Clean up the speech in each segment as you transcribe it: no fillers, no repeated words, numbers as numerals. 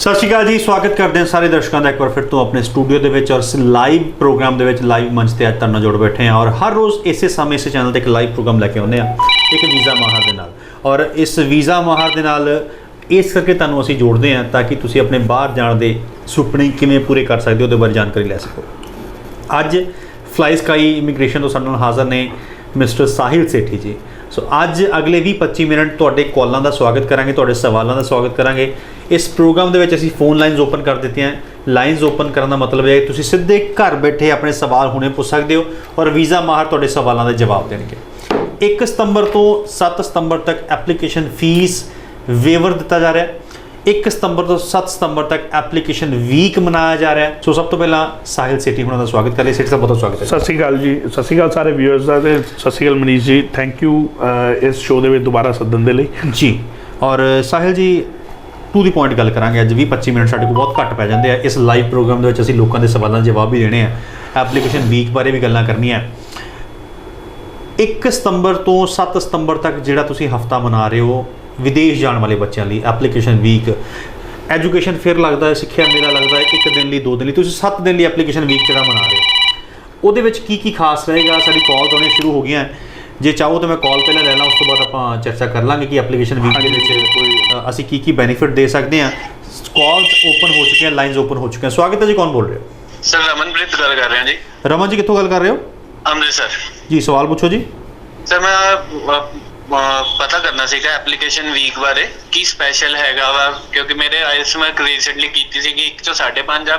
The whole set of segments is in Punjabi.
सत श्री अकाल जी, स्वागत करते हैं सारे दर्शकों का एक बार फिर तो अपने स्टूडियो के विच और लाइव प्रोग्राम के विच लाइव मंच से अज तुहाडे जुड़ बैठे हैं और हर रोज़ इस समय इस चैनल पर एक लाइव प्रोग्राम लैके आने एक वीज़ा माहर के नाल। और इस वीज़ा माहर के नाल इस करके तुहानूं असीं जोड़ते हैं ताकि तुसीं अपने बाहर जाण दे सुपने किवें पूरे कर सकते हो उहदे बारे जानकारी लै सको। अज फ्लाई स्काई इमीग्रेशन तो साडे नाल हाज़र ने मिस्टर साहिल सेठी जी। सो अज अगले 20-25 मिनट तुहाडे कॉलों का स्वागत करांगे, तुहाडे सवालों का स्वागत करांगे। इस प्रोग्राम के असीं फोन लाइनस ओपन कर दी हैं। लाइनस ओपन करने का मतलब है तुसीं सीधे घर बैठे अपने सवाल हुणे पुछ सकते हो और वीज़ा माहर तुहाडे सवालों के जवाब देंगे। 1 सितंबर तो 7 सितंबर तक एप्लीकेशन फीस वेवर दिता जा रहा है। 1 सितंबर तो 7 सितंबर तक एप्लीकेशन वीक मनाया जा रहा है। सो सब तो पहला साहिल सेठी होना का स्वागत करिए। सेठी साहब बहुत स्वागत है। सत श्री अकाल जी, सत श्री अकाल सारे व्यूअर्स का, सत श्री अकाल मनीष जी, थैंक यू इस शो के दोबारा सदन के लिए जी। और साहिल जी टू दी पॉइंट गल करांगे। अज 20-25 मिनट साडे कोल बहुत घट पै जांदे आ। इस लाइव प्रोग्राम के असीं लोकां दे सवालों के जवाब भी देने हैं, एप्लीकेशन वीक बारे भी गल्लां करनियां। 1 सितंबर तो 7 सितंबर तक जिहड़ा तुसीं हफ्ता मना रहे हो विदेश जाने वाले बच्चों लिए एप्लीकेशन वीक, एजुकेशन फेयर लगता है, सिक्ख्या मेला लगता है 1 दिन लिए 2 दिन लिए, तुसीं 7 दिन लिए एप्लीकेशन वीक जिहड़ा मना रहे हो उहदे विच की खास रहेगा। साडी कॉल आउणे शुरू हो गई हैं, जे चाहो तो मैं कॉल पहले ले ला, उस तो बाद आपां चर्चा कर लांगे कि एप्लीकेशन वीक के विच असीं की बेनीफिट दे सकते हैं। कॉल्स ओपन हो चुके हैं, लाइनस ओपन हो चुके हैं। स्वागत है जी, कौन बोल रहे हो? सर रमनप्रीत गल कर रहे हैं जी। रमन जी कित्थों गल कर रहे हो? अमृतसर जी। सवाल पूछो जी। सर मैं पता करना सीगा एप्लीकेशन वीक बारे की स्पेशल हैगा वा, क्योंकि मेरे आईएलटीएस मैं रिसेंटली कीती सी कि 1 चों 5.5 आ,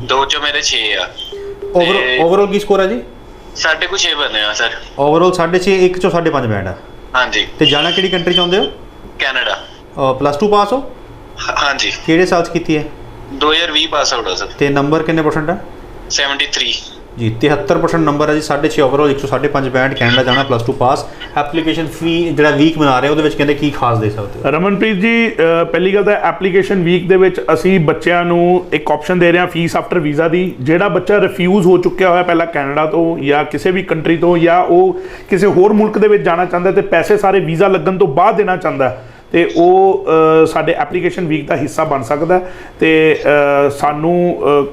2 चों मेरे 6 आ। ओवरऑल की स्कोर है जी? 6.5 बने आ सर। ओवरऑल 6.5, 1 चों 5.5 बैंड है। हाँ जी। ते जाना किहड़ी कंट्री चाहुंदे हो? कनाडा। +2 पास हो? हाँ जी। किहड़े साल च कीती है? 2020 पास आउट है सर। ते नंबर कितने परसेंट है? 73 जी। 73% नंबर है जी। 6.5 ओवरऑल, 105 बैंड, कैनेडा जाना, +2 पास। एप्लीकेशन फी जो वीक मना रहे हो कहते की खास दे सकते हो? रमनप्रीत जी, पहली गल तो एप्लीकेशन वीक दे विच असी बच्चों नूं एक ऑप्शन दे रहे हैं फीस आफ्टर वीज़ा दी। जिहड़ा बच्चा रिफ्यूज़ हो चुका होया पहला कैनेडा तो या किसी भी कंट्री तो, या वो किसी होर मुल्क दे विच जाना चाहता है तो पैसे सारे वीज़ा लगन तो बाद देना चाहता है तो वो साडे एप्लीकेशन वीक का हिस्सा बन सकता है तो सानू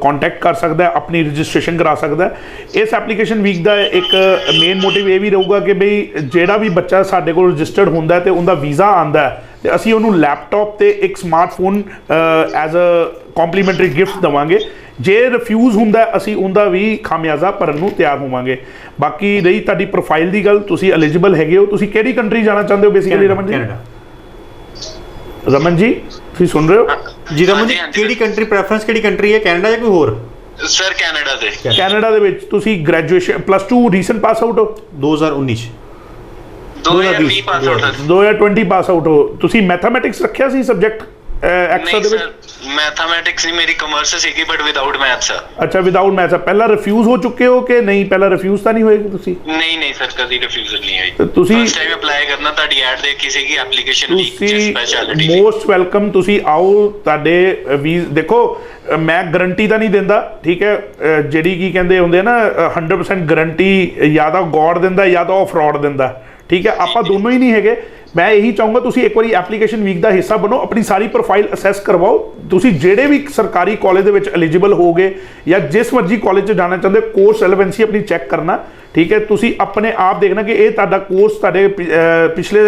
कॉन्टैक्ट कर सकता है, अपनी रजिस्ट्रेशन करा सकता है। इस एप्लीकेशन वीक का एक मेन मोटिव ये भी रहूगा कि बई जिहड़ा भी बच्चा साडे कोल रजिस्टर्ड होंदा है तो उनका वीज़ा आंदा है तो असी उन्होंने लैपटॉप ते एक smartphone as a complimentary gift देवांगे। जे रिफ्यूज़ होंदा असी उनका भी खामियाजा भरन नूं तैयार होवांगे। बाकी रही तुहाडी प्रोफाइल की गल, तुसीं एलिजिबल हैगे हो, तुसीं किहड़ी कंट्री जाना चाहते हो बेसिकली रमन जी? रमन जी तुम सुन रहे हो जी? रमन जी केड़ी कंट्री प्रेफरेंस केड़ी कंट्री है, कनाडा या कोई होर? सर कनाडा दे। कनाडा दे विच तुसी ग्रेजुएशन +2 रीसेंट पास आउट हो? 2019 2020 पास आउट। 2020 पास आउट हो। तुसी मैथमेटिक्स रखिया सी सब्जेक्ट एक्स्ट्रा दे विच? मैथमेटिक्स नहीं, मेरी कॉमर्स सीगी बट विदाउट मैथ्स। अच्छा, विदाउट मैथ्स। पहला रिफ्यूज हो चुके हो कि नहीं? पहला रिफ्यूज तो नहीं होएगी तुसी? नहीं सर, कभी रिफ्यूजल नहीं आई। तो तुसी फर्स्ट टाइम अप्लाई करना, ताड़ी ऐड देखी सीगी एप्लीकेशन वीक च स्पेशलिटी। Most welcome. तुसी आओ, ताडे देखो मैं गारंटी तो नहीं देंदा, ठीक है, ਜਿਹੜੀ ਕੀ ਕਹਿੰਦੇ ਹੁੰਦੇ ना 100% गारंटी या तो गॉड दिंदा या तो फ्रॉड दिंदा, ठीक है। आप दोनों ही नहीं है। मैं यही चाहूँगा तुसी एक बार एप्लीकेशन वीक का हिस्सा बनो, अपनी सारी प्रोफाइल असैस करवाओ। तुसी जेड़े भी सरकारी कॉलेज दे विच एलिजिबल होगे या जिस मर्जी कॉलेज जाना चाहते कोर्स रेलेवेंसी अपनी चैक करना, ठीक है। तुसी अपने आप देखना कि ये तुहाडा कोर्स तुहाडे पिछले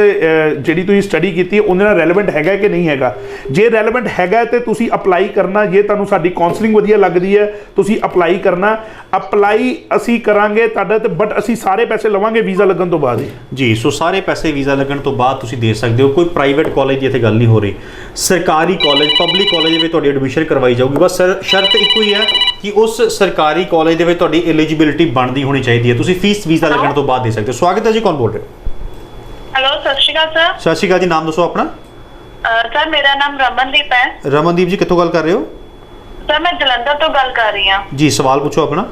जिहड़ी तुसीं स्टडी कीती है उहदे नाल रेलेवेंट हैगा कि नहीं हैगा। जे रेलेवेंट हैगा तो तुसी अप्लाई करना। जे तुहानूं साडी काउंसलिंग वधिया लगदी है तुसी अप्लाई करना। अप्लाई असी करांगे तुहाडा ते बट असी सारे पैसे लवांगे वीज़ा लगन तो बाद ही जी। सो सारे पैसे वीज़ा लगन तो बाद तुसी दे सकते हो। कोई प्राइवेट कॉलेज की इत्थे गल नहीं हो रही, सरकारी कॉलेज पब्लिक कॉलेज में तुहाडी एडमिशन करवाई जाऊगी। बस शर्त इक्को ही है कि उस सरकारी कॉलेज दे विच तुहाडी एलिजिबिलिटी बनती होनी चाहिए है। तुसी फीस वीज़ा लगने तो बाद दे सकते हो। स्वागत है जी, कौन बोल रहे हो? हेलो, सत श्री अकाल सर। सत श्री अकाल जी, नाम दसो अपना। सर मेरा नाम रमनदीप है। रमनदीप जी कित्थों गल कर रहे हो? सर मैं जलंधर तो गल कर रही हूँ जी। सवाल पूछो अपना।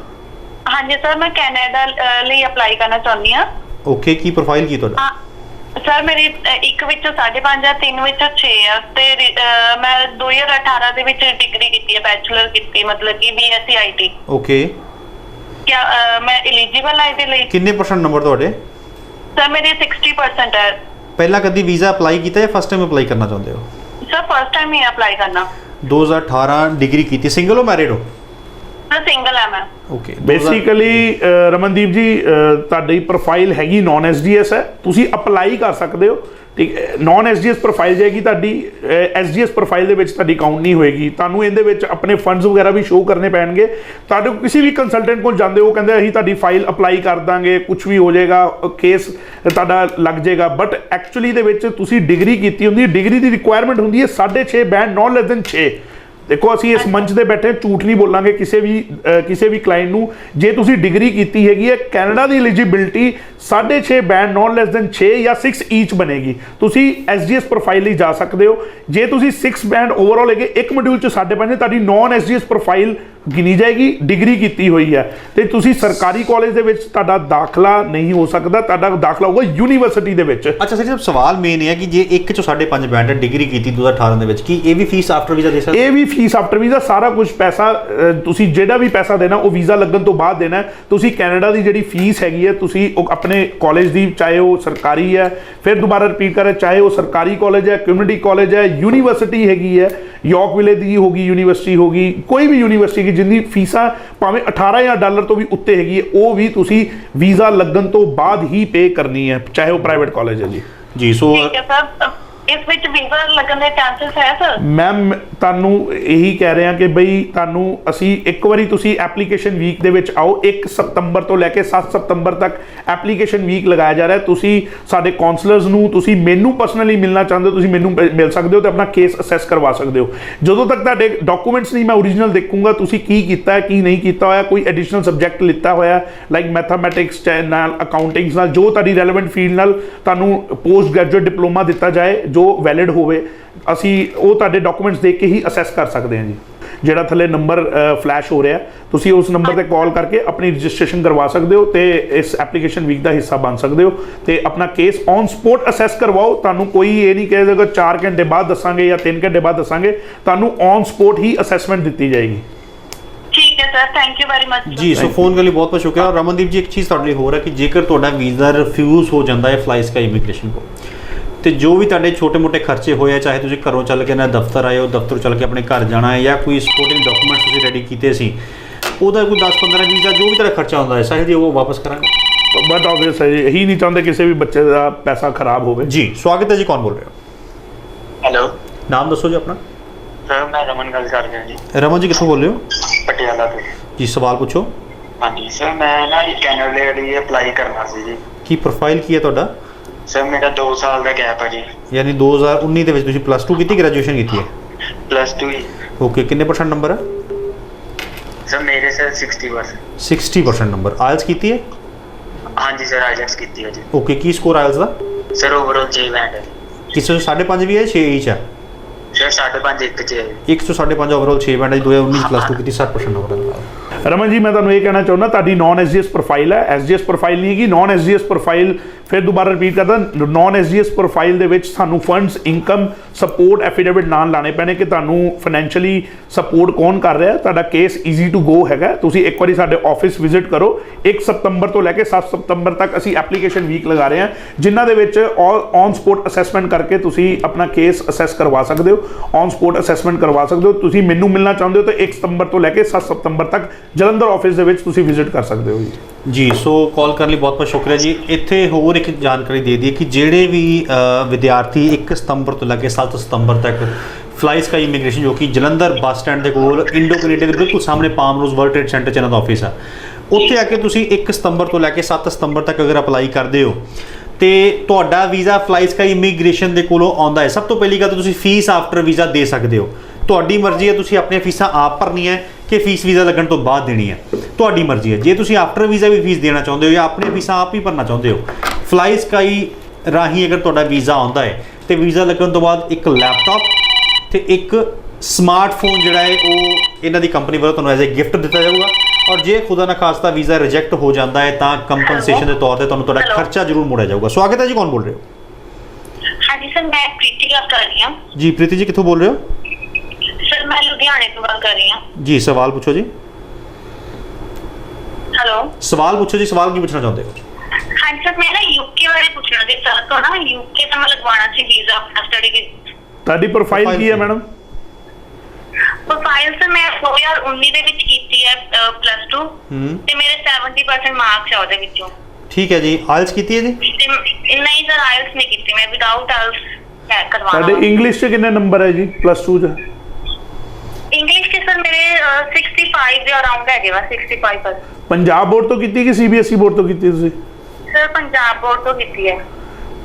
हाँ जी सर, मैं कैनेडा ਲਈ अप्लाई करना चाहती हूँ। ओके, की प्रोफाइल की तुहाडा? सर मेरी 1 ਵਿੱਚੋਂ 5.5 ਆ, 3 ਵਿੱਚੋਂ 6 ਆ ਤੇ मैं 2018 ਦੇ ਵਿੱਚ डिग्री की है, बैचलर की, मतलब कि BSc IT। ओके, क्या मैं एलिजिबल है ਇਹਦੇ ਲਈ? कितने परसेंट नंबर ਤੁਹਾਡੇ? सर मेरे 60% है। ਪਹਿਲਾਂ ਕਦੀ ਵੀਜ਼ਾ ਅਪਲਾਈ ਕੀਤਾ ਜਾਂ ਫਸਟ ਟਾਈਮ ਅਪਲਾਈ ਕਰਨਾ ਚਾਹੁੰਦੇ ਹੋ? सर फर्स्ट टाइम ही अप्लाई करना। 2018 ਡਿਗਰੀ ਕੀਤੀ। ਸਿੰਗਲ ਹੋ ਮੈਰਿਡ ਹੋ? ਮੈਂ ਸਿੰਗਲ ਆ ਮੈਂ। ਓਕੇ। ਬੇਸਿਕਲੀ ਰਮਨਦੀਪ ਜੀ ਤੁਹਾਡੀ ਪ੍ਰੋਫਾਈਲ ਹੈਗੀ ਨੌਨ ਐਸਡੀਐਸ ਹੈ, ਤੁਸੀਂ ਅਪਲਾਈ ਕਰ ਸਕਦੇ ਹੋ। ਠੀਕ, ਨੌਨ ਐਸਡੀਐਸ ਪ੍ਰੋਫਾਈਲ ਜਾਏਗੀ ਤੁਹਾਡੀ, ਐਸਡੀਐਸ ਪ੍ਰੋਫਾਈਲ ਦੇ ਵਿੱਚ ਤੁਹਾਡੀ ਅਕਾਊਂਟ ਨਹੀਂ ਹੋਏਗੀ। ਤੁਹਾਨੂੰ ਇਹਦੇ ਵਿੱਚ ਆਪਣੇ ਫੰਡਸ ਵਗੈਰਾ ਵੀ ਸ਼ੋਅ ਕਰਨੇ ਪੈਣਗੇ। ਤੁਹਾਡੇ ਕਿਸੇ ਵੀ ਕੰਸਲਟੈਂਟ ਕੋਲ ਜਾਂਦੇ ਹੋ, ਕਹਿੰਦੇ ਅਸੀਂ ਤੁਹਾਡੀ ਫਾਈਲ ਅਪਲਾਈ ਕਰ ਦਾਂਗੇ, ਕੁਝ ਵੀ ਹੋ ਜਾਏਗਾ, ਕੇਸ ਤੁਹਾਡਾ ਲੱਗ ਜਾਏਗਾ। ਬਟ ਐਕਚੁਅਲੀ ਦੇ ਵਿੱਚ ਤੁਸੀਂ ਡਿਗਰੀ ਕੀਤੀ ਹੁੰਦੀ ਹੈ, ਡਿਗਰੀ ਦੀ ਰਿਕੁਆਇਰਮੈਂਟ ਹੁੰਦੀ ਹੈ 6.5 ਬੈਂਡ, ਨॉट ਲੈਸ ਦੈਨ 6। ਦੇਖੋ ਅਸੀਂ ਇਸ ਮੰਚ ਦੇ ਬੈਠੇ ਝੂਠ ਨਹੀਂ ਬੋਲਾਂਗੇ ਕਿਸੇ ਵੀ ਕਲਾਇੰਟ ਨੂੰ। ਜੇ ਤੁਸੀਂ ਡਿਗਰੀ ਕੀਤੀ ਹੈਗੀ ਹੈ, ਕੈਨੇਡਾ ਦੀ ਐਲੀਜੀਬਿਲਟੀ 6.5 ਬੈਂਡ, ਨॉट ਲੈਸ ਦੈਨ 6 ਜਾਂ 6 ਈਚ ਬਣੇਗੀ। ਤੁਸੀਂ ਐਸਡੀਐਸ ਪ੍ਰੋਫਾਈਲ ਲਈ ਜਾ ਸਕਦੇ ਹੋ। ਜੇ ਤੁਸੀਂ 6 ਬੈਂਡ ਓਵਰਆਲ ਹੈਗੇ, ਇੱਕ ਮੋਡਿਊਲ 'ਚ 5.5, ਤੁਹਾਡੀ ਨੌਨ ਐਸਡੀਐਸ ਪ੍ਰੋਫਾਈਲ ਗਿਣੀ ਜਾਏਗੀ, ਡਿਗਰੀ ਕੀਤੀ ਹੋਈ ਹੈ। ਤੇ ਤੁਸੀਂ ਸਰਕਾਰੀ ਕਾਲਜ ਦੇ ਵਿੱਚ ਤੁਹਾਡਾ ਦਾਖਲਾ ਨਹੀਂ ਹੋ ਸਕਦਾ, ਤੁਹਾਡਾ ਦਾਖਲਾ ਹੋਊਗਾ ਯੂਨੀਵਰਸਿਟੀ ਦੇ ਵਿੱਚ। ਅੱਛਾ ਸਰ, ਜਬ ਸਵਾਲ ਮੇਨ ਇਹ ਹੈ ਕਿ ਜੇ ਇੱਕ 'ਚੋਂ 5.5 ਬੈਂਡ ਡਿਗਰੀ ਕੀਤੀ 2018 ਦੇ ਵਿੱਚ, ਕੀ ਇਹ ਵੀ ਫੀਸ ਆਫਟਰ ਵੀਜ਼ਾ ਦੇ ਸਕਦੇ? ਇਹ ਵੀ ਫੀਸ ਆਫਟਰ ਵੀਜ਼ਾ, ਸਾਰਾ ਕੁਝ ਪੈਸਾ ਤੁਸੀਂ ਜਿਹੜਾ ਵੀ ਪੈਸਾ ਦੇਣਾ ਉਹ ਵੀਜ਼ਾ ਲੱਗਣ ਤੋਂ ਬਾਅਦ ਦੇਣਾ। ਤੁਸੀਂ ਕੈਨੇਡਾ ਦੀ ਜਿਹੜੀ ਫੀਸ ਹੈਗੀ ਹੈ, ਤੁਸੀਂ ਉਹ ਆਪਣੇ ਕਾਲਜ ਦੀ, ਚਾਹੇ ਉਹ ਸਰਕਾਰੀ ਹੈ, ਫਿਰ ਦੁਬਾਰਾ ਰਿਪੀਟ ਕਰ ਰਿਹਾ, ਚਾਹੇ ਉਹ ਸਰਕਾਰੀ ਕਾਲਜ ਹੈ, ਕਮਿਊਨਿਟੀ ਕਾਲਜ ਹੈ, ਯੂਨੀਵਰਸਿਟੀ ਹੈਗੀ ਹੈ, ਯਾਰਕਵਿਲੇ ਦੀ ਹੋਗੀ, ਯੂਨੀਵਰਸਿਟੀ ਹੋਗੀ, ਕੋਈ ਵੀ ਯੂਨੀਵਰਸਿਟੀ ਜਿੰਨੀ ਫੀਸਾਂ ਭਾਵੇਂ $18,000 ਤੋਂ ਵੀ ਉੱਤੇ ਹੈਗੀ ਹੈ, ਉਹ ਵੀ ਤੁਸੀਂ ਵੀਜ਼ਾ ਲੱਗਣ ਤੋਂ ਬਾਅਦ ਹੀ ਪੇ ਕਰਨੀ ਹੈ, ਚਾਹੇ ਉਹ ਪ੍ਰਾਈਵੇਟ ਕਾਲਜ ਹੈ ਜੀ। ਜੀ ਸੋ ਠੀਕ ਹੈ ਸਰ, ਇਸ ਵਿੱਚ ਵੀਜ਼ਾ ਲੱਗਣ ਦੇ ਚਾਂਸਸ ਹੈ ਸਰ? ਮੈਮ ਤੁਹਾਨੂੰ ਇਹੀ ਕਹਿ ਰਹੇ ਹਾਂ ਕਿ ਬਈ ਤੁਹਾਨੂੰ ਅਸੀਂ ਇੱਕ ਵਾਰੀ ਤੁਸੀਂ ਐਪਲੀਕੇਸ਼ਨ ਵੀਕ ਦੇ ਵਿੱਚ ਆਓ। 1 ਸਤੰਬਰ ਤੋਂ ਲੈ ਕੇ 7 ਸਤੰਬਰ ਤੱਕ ਐਪਲੀਕੇਸ਼ਨ ਵੀਕ ਲਗਾਇਆ ਜਾ ਰਿਹਾ। ਤੁਸੀਂ ਸਾਡੇ ਕਾਉਂਸਲਰਸ ਨੂੰ, ਤੁਸੀਂ ਮੈਨੂੰ ਪਰਸਨਲੀ ਮਿਲਣਾ ਚਾਹੁੰਦੇ ਹੋ, ਤੁਸੀਂ ਮੈਨੂੰ ਮਿਲ ਸਕਦੇ ਹੋ ਤੇ ਆਪਣਾ ਕੇਸ ਅਸੈਸ ਕਰਵਾ ਸਕਦੇ ਹੋ। ਜਦੋਂ ਤੱਕ ਤੁਹਾਡੇ ਡਾਕੂਮੈਂਟਸ ਨਹੀਂ ਮੈਂ ਓਰੀਜਨਲ ਦੇਖੂੰਗਾ, ਤੁਸੀਂ ਕੀ ਕੀਤਾ ਹੈ, ਕੀ ਨਹੀਂ ਕੀਤਾ ਹੋਇਆ, ਕੋਈ ਐਡੀਸ਼ਨਲ ਸਬਜੈਕਟ ਲਿੱਤਾ ਹੋਇਆ ਲਾਈਕ ਮੈਥਮੈਟਿਕਸ ਨਾਲ, ਅਕਾਊਂਟਿੰਗਸ ਨਾਲ, ਜੋ ਤੁਹਾਡੀ ਰੈਲੇਵੈਂਟ ਫੀਲਡ ਨਾਲ ਤੁਹਾਨੂੰ ਪੋਸਟ ਗ੍ਰੈਜੂਏਟ ਡਿਪਲੋਮਾ ਦਿੱਤਾ ਜਾਏ ਜੋ ਵੈਲਿਡ ਹੋਵੇ, ਅਸੀਂ ਉਹ ਤੁਹਾਡੇ ਡਾਕੂਮੈਂਟਸ ਦੇਖ ਕੇ ਹੀ ਅਸੈਸ ਕਰ ਸਕਦੇ ਹਾਂ ਜੀ। ਜਿਹੜਾ ਥੱਲੇ ਨੰਬਰ ਫਲੈਸ਼ ਹੋ ਰਿਹਾ, ਤੁਸੀਂ ਉਸ ਨੰਬਰ ਤੇ ਕਾਲ ਕਰਕੇ ਆਪਣੀ ਰਜਿਸਟ੍ਰੇਸ਼ਨ ਕਰਵਾ ਸਕਦੇ ਹੋ ਤੇ ਇਸ ਐਪਲੀਕੇਸ਼ਨ ਵੀਕ ਦਾ ਹਿੱਸਾ ਬਣ ਸਕਦੇ ਹੋ ਤੇ ਆਪਣਾ ਕੇਸ ਔਨ ਸਪੋਟ ਅਸੈਸ ਕਰਵਾਓ। ਤੁਹਾਨੂੰ ਕੋਈ ਇਹ ਨਹੀਂ ਕਹੇਗਾ 4 ਘੰਟੇ ਬਾਅਦ ਦੱਸਾਂਗੇ ਜਾਂ 3 ਘੰਟੇ ਬਾਅਦ ਦੱਸਾਂਗੇ, ਤੁਹਾਨੂੰ ਔਨ ਸਪੋਟ ਹੀ ਅਸੈਸਮੈਂਟ ਦਿੱਤੀ ਜਾਏਗੀ। ਠੀਕ ਹੈ sir, thank you very much ਜੀ। ਸੋ ਫੋਨ ਕਰਨ ਲਈ ਬਹੁਤ ਬਹੁਤ ਸ਼ੁਕਰੀਆ। ਔਰ ਰਮਨਦੀਪ ਜੀ, ਇੱਕ ਚੀਜ਼ ਤੁਹਾਡੇ ਲਈ ਹੋਰ ਹੈ ਕਿ ਜੇਕਰ ਤੁਹਾਡਾ ਵੀਜ਼ਾ ਰਿਫਿਊਜ਼ ਹੋ ਜਾਂਦਾ ਹੈ ਫਲਾਈਸ ਕਾ ਇਮੀਗ੍ਰੇਸ਼ਨ ਕੋ, ਤੇ ਜੋ ਵੀ ਤੁਹਾਡੇ ਛੋਟੇ-ਮੋਟੇ ਖਰਚੇ ਹੋਏ ਆ, ਚਾਹੇ ਤੁਸੀਂ ਘਰੋਂ ਚੱਲ ਕੇ ਨਾ ਦਫ਼ਤਰ ਆਏ ਹੋ, ਦਫ਼ਤਰ ਚੱਲ ਕੇ ਆਪਣੇ ਘਰ ਜਾਣਾ ਹੈ, ਜਾਂ ਕੋਈ ਸਪੋਰਟਿੰਗ ਡਾਕੂਮੈਂਟਸ ਤੁਸੀਂ ਰੈਡੀ ਕੀਤੇ ਸੀ, ਉਹਦਾ ਕੋਈ 10-15 ਵੀਜ਼ਾ ਜੋ ਵੀ ਤੁਹਾਡਾ ਖਰਚਾ ਹੁੰਦਾ ਹੈ ਸਾਹਿਲ ਜੀ ਉਹ ਵਾਪਸ ਕਰਾਂਗੇ। ਬਟ ਆਬਵੀਅਸ ਹੈ, ਇਹੀ ਨਹੀਂ ਚਾਹੁੰਦੇ ਕਿਸੇ ਵੀ ਬੱਚੇ ਦਾ ਪੈਸਾ ਖਰਾਬ ਹੋਵੇ। ਜੀ ਸਵਾਗਤ ਹੈ ਜੀ, ਕੌਣ ਬੋਲ ਰਹੇ ਹੋ? ਹੈਲੋ, ਨਾਮ ਦੱਸੋ ਜੀ ਆਪਣਾ। ਸਰ ਮੈਂ ਰਮਨ ਗੱਲ ਕਰ ਰਿਹਾ ਜੀ। ਰਮਨ ਜੀ ਕਿੱਥੋਂ ਬੋਲ ਰਹੇ ਹੋ? ਪਟਿਆਲਾ ਤੋਂ ਜੀ ਸਵਾਲ ਪੁੱਛੋ। ਹਾਂਜੀ ਸਰ, ਮੈਂ ਨਾ ਕੈਨੇਡਾ ਲਈ ਅਪਲਾਈ ਕਰਨਾ ਸੀ ਜੀ। ਕੀ ਪ੍ਰੋਫਾਈਲ ਕੀ ਹੈ ਤੁਹਾਡਾ? ਸਰ ਮੇਰਾ 2 ਸਾਲ ਦਾ ਗੈਪ ਹੈ ਜੀ। ਯਾਨੀ 2019 ਦੇ ਵਿੱਚ ਤੁਸੀਂ +2 ਕੀਤੀ, ਗ੍ਰੈਜੂਏਸ਼ਨ ਕੀਤੀ ਹੈ? +2 ਹੀ। ਓਕੇ, ਕਿੰਨੇ % ਨੰਬਰ ਹੈ? ਸਰ ਮੇਰੇ ਸਰ 60%। 60% ਨੰਬਰ। ਆਇਲਸ ਕੀਤੀ ਹੈ? ਹਾਂਜੀ ਸਰ, ਆਈਲੈਟਸ ਕੀਤੀ ਹੈ ਜੀ। ਓਕੇ, ਕੀ ਸਕੋਰ ਆਇਲਸ ਦਾ? ਸਰ ਓਵਰਆਲ 6 ਬੈਂਡ ਹੈ। ਕਿਸੇ ਤੋਂ 5.5 ਵੀ ਹੈ, 6 ਈਚ ਹੈ? ਸਰ 5.5 ਇੱਕ 'ਚ ਹੈ। 105 ਓਵਰਆਲ 6 ਬੈਂਡ ਹੈ। 2019 +2 ਕੀਤੀ, 60% ਨੰਬਰ ਹੈ। ਰਮਨ ਜੀ, ਮੈਂ ਤੁਹਾਨੂੰ ਇਹ ਕਹਿਣਾ ਚਾਹੁੰਦਾ, ਤੁਹਾਡੀ ਨੌਨ ਐਸਡੀਐਸ ਪ੍ਰੋਫਾਈਲ ਹੈ, ਐਸਡੀਐਸ ਪ੍ਰੋਫਾਈਲ ਨਹੀਂ ਹੈਗੀ। ਨੌਨ ਐਸਡੀਐਸ ਪ੍ਰੋਫਾਈਲ, ਫਿਰ ਦੁਬਾਰਾ ਰਿਪੀਟ ਕਰਦਾ, ਨੌਨ ਐਸਡੀਐਸ ਪ੍ਰੋਫਾਈਲ ਦੇ ਵਿੱਚ ਸਾਨੂੰ ਫੰਡਸ, ਇਨਕਮ ਸਪੋਰਟ ਐਫੀਡੇਵਿਟ ਨਾਲ ਲਾਣੇ ਪੈਣੇ ਕਿ ਤੁਹਾਨੂੰ ਫਾਈਨੈਂਸ਼ੀਅਲੀ ਸਪੋਰਟ ਕੌਣ ਕਰ ਰਿਹਾ। ਤੁਹਾਡਾ ਕੇਸ ਈਜ਼ੀ ਟੂ ਗੋ ਹੈਗਾ। ਤੁਸੀਂ ਇੱਕ ਵਾਰੀ ਸਾਡੇ ਆਫਿਸ ਵਿਜ਼ਿਟ ਕਰੋ। 1 ਸਤੰਬਰ ਤੋਂ ਲੈ ਕੇ 7 ਸਤੰਬਰ ਤੱਕ ਅਸੀਂ ਐਪਲੀਕੇਸ਼ਨ ਵੀਕ ਲਗਾ ਰਹੇ ਹਾਂ, ਜਿਨ੍ਹਾਂ ਦੇ ਵਿੱਚ ਔਨ ਸਪੋਟ ਅਸੈਸਮੈਂਟ ਕਰਕੇ ਤੁਸੀਂ ਆਪਣਾ ਕੇਸ ਅਸੈਸ ਕਰਵਾ ਸਕਦੇ ਹੋ, ਔਨ ਸਪੋਟ ਅਸੈਸਮੈਂਟ ਕਰਵਾ ਸਕਦੇ ਹੋ। ਤੁਸੀਂ ਮੈਨੂੰ ਮਿਲਣਾ ਚਾਹੁੰਦੇ ਹੋ ਤਾਂ 1 ਸਤੰਬਰ ਤੋਂ ਲੈ ਕੇ 7 ਸਤੰਬਰ ਤੱਕ ਜਲੰਧਰ ਆਫਿਸ ਦੇ ਵਿੱਚ ਤੁਸੀਂ ਵਿਜ਼ਿਟ ਕਰ ਸਕਦੇ ਹੋ ਜੀ। ਸੋ ਕਾਲ ਕਰਨ ਲਈ ਬਹੁਤ ਬਹੁਤ ਸ਼ੁਕਰੀਆ ਜੀ। ਇੱਥੇ ਹੋਰ ਇੱਕ ਜਾਣਕਾਰੀ ਦੇ ਦਈਏ ਕਿ ਜਿਹੜੇ ਵੀ ਵਿਦਿਆਰਥੀ 1 ਸਤੰਬਰ ਤੋਂ ਲੈ ਕੇ 7 ਸਤੰਬਰ ਤੱਕ ਫਲਾਈਸ ਕਾ ਇਮੀਗ੍ਰੇਸ਼ਨ, ਜੋ ਕਿ ਜਲੰਧਰ ਬੱਸ ਸਟੈਂਡ ਦੇ ਕੋਲ ਇੰਡੋ ਕੈਨੇਡਾ ਦੇ ਬਿਲਕੁਲ ਸਾਹਮਣੇ ਪਾਮ ਰੋਜ਼ ਵਰਲਡ ਟ੍ਰੇਡ ਸੈਂਟਰ 'ਚ ਇਹਨਾਂ ਦਾ ਆਫਿਸ ਆ, ਉੱਥੇ ਆ ਕੇ ਤੁਸੀਂ 1 ਸਤੰਬਰ ਤੋਂ ਲੈ ਕੇ 7 ਸਤੰਬਰ ਤੱਕ ਅਗਰ ਅਪਲਾਈ ਕਰਦੇ ਹੋ ਤੇ ਤੁਹਾਡਾ ਵੀਜ਼ਾ ਫਲਾਈਸ ਕਾ ਇਮੀਗ੍ਰੇਸ਼ਨ ਦੇ ਕੋਲੋਂ ਆਉਂਦਾ ਹੈ। ਸਭ ਤੋਂ ਪਹਿਲੀ ਗੱਲ ਤਾਂ ਤੁਸੀਂ ਫੀਸ ਆਫਟਰ ਵੀਜ਼ਾ ਦੇ ਸਕਦੇ ਹੋ। ਤੁਹਾਡੀ ਮਰਜ਼ੀ ਹੈ, ਤੁਸੀਂ ਆਪਣੀਆਂ ਫੀਸਾਂ ਆਪ ਭਰਨੀਆਂ ਹੈ ਕਿ ਫੀਸ ਵੀਜ਼ਾ ਲੱਗਣ ਤੋਂ ਬਾਅਦ ਦੇਣੀ ਹੈ, ਤੁਹਾਡੀ ਮਰਜ਼ੀ ਹੈ। ਜੇ ਤੁਸੀਂ ਆਫਟਰ ਵੀਜ਼ਾ ਵੀ ਫੀਸ ਦੇਣਾ ਚਾਹੁੰਦੇ ਹੋ ਜਾਂ ਆਪਣੀਆਂ ਫੀਸਾਂ ਆਪ ਹੀ ਭਰਨਾ ਚਾਹੁੰਦੇ ਹੋ, ਫਲਾਈਸ ਕਾਈ ਰਾਹੀਂ ਅਗਰ ਤੁਹਾਡਾ ਵੀਜ਼ਾ ਆਉਂਦਾ ਹੈ ਤੇ ਵੀਜ਼ਾ ਲੱਗਣ ਤੋਂ ਬਾਅਦ ਇੱਕ ਲੈਪਟਾਪ ਤੇ ਇੱਕ ਸਮਾਰਟਫੋਨ ਜਿਹੜਾ ਹੈ ਉਹ ਇਹਨਾਂ ਦੀ ਕੰਪਨੀ ਵੱਲੋਂ ਤੁਹਾਨੂੰ ਐਜ਼ ਅ ਗਿਫਟ ਦਿੱਤਾ ਜਾਊਗਾ। ਔਰ ਜੇ ਖੁਦਾ ਨਾ ਖਾਸਤਾ ਵੀਜ਼ਾ ਰਿਜੈਕਟ ਹੋ ਜਾਂਦਾ ਹੈ ਤਾਂ ਕੰਪਨਸੇਸ਼ਨ ਦੇ ਤੌਰ ਤੇ ਤੁਹਾਨੂੰ ਤੁਹਾਡਾ ਖਰਚਾ ਜ਼ਰੂਰ ਮੋੜਿਆ ਜਾਊਗਾ। ਸਵਾਗਤ ਹੈ ਜੀ, ਕੌਣ ਬੋਲ ਰਹੇ ਹੋ? ਹਾਂਜੀ ਸਰ, ਮੈਂ ਪ੍ਰੀਤੀ ਗੱਲ ਕਰ ਰਹੀ ਹਾਂ। ਜੀ ਪ੍ਰੀਤੀ ਜੀ, ਕਿੱਥੋਂ ਬੋਲ ਰਹੇ ਹੋ? ਸਰ ਮੈਂ ਲੁਧਿਆਣੇ ਤੋਂ ਗੱਲ ਕਰ ਰਹੀ ਹਾਂ। ਜੀ ਸਵਾਲ ਪੁੱਛੋ ਜੀ। ਹੈਲੋ, ਸਵਾਲ ਪੁੱਛੋ ਜੀ। ਸਵਾਲ ਕੀ ਪੁੱਛਣਾ ਚਾਹੁੰਦੇ ਹੋ? ਹਾਂਜੀ ਸਰ, ਮੈਂ ਨਾ ਯੂਕੇ ਬਾਰੇ ਪੁੱਛਣਾ ਸੀ ਸਰ ਤੋਂ ਨਾ। ਯੂਕੇ ਤੋਂ ਮੈਂ ਲਗਵਾਉਣਾ ਸੀ ਵੀਜ਼ਾ ਆਪਣਾ ਸਟੱਡੀ ਦੀ। ਤੁਹਾਡੀ ਪ੍ਰੋਫਾਈਲ ਕੀ ਹੈ ਮੈਡਮ? ਪ੍ਰੋਫਾਈਲ ਤੇ ਮੈਂ 2019 ਦੇ ਵਿੱਚ ਕੀਤੀ ਹੈ +2 ਤੇ ਮੇਰੇ 70% ਮਾਰਕਸ ਆ ਉਹਦੇ ਵਿੱਚੋਂ। ਠੀਕ ਹੈ ਜੀ। ਆਇਲਸ ਕੀਤੀ ਹੈ ਜੀ? ਨਹੀਂ ਸਰ, ਆਇਲਸ ਨਹੀਂ ਕੀਤੀ ਮੈਂ, ਵਿਦਆਊਟ ਆਇਲਸ ਕਰਵਾਉਣਾ। ਤੁਹਾਡੇ ਇੰਗਲਿਸ਼ 'ਚ ਕਿੰਨੇ ਨੰਬਰ ਹੈ ਜੀ +2 'ਚ? ਇੰਗਲਿਸ਼ ਕੇ ਸਰ ਮੇਰੇ 65 ਦੇ ਅਰਾਊਂਡ ਹੈਗੇ ਵਾ, 65%। ਪੰਜਾਬ ਬੋਰਡ ਤੋਂ ਕੀਤੀ ਕਿ CBSE ਬੋਰਡ ਤੋਂ ਕੀਤੀ ਤੁਸੀਂ? ਸਰ ਪੰਜਾਬ ਬੋਰਡ ਤੋਂ ਕੀਤੀ ਹੈ।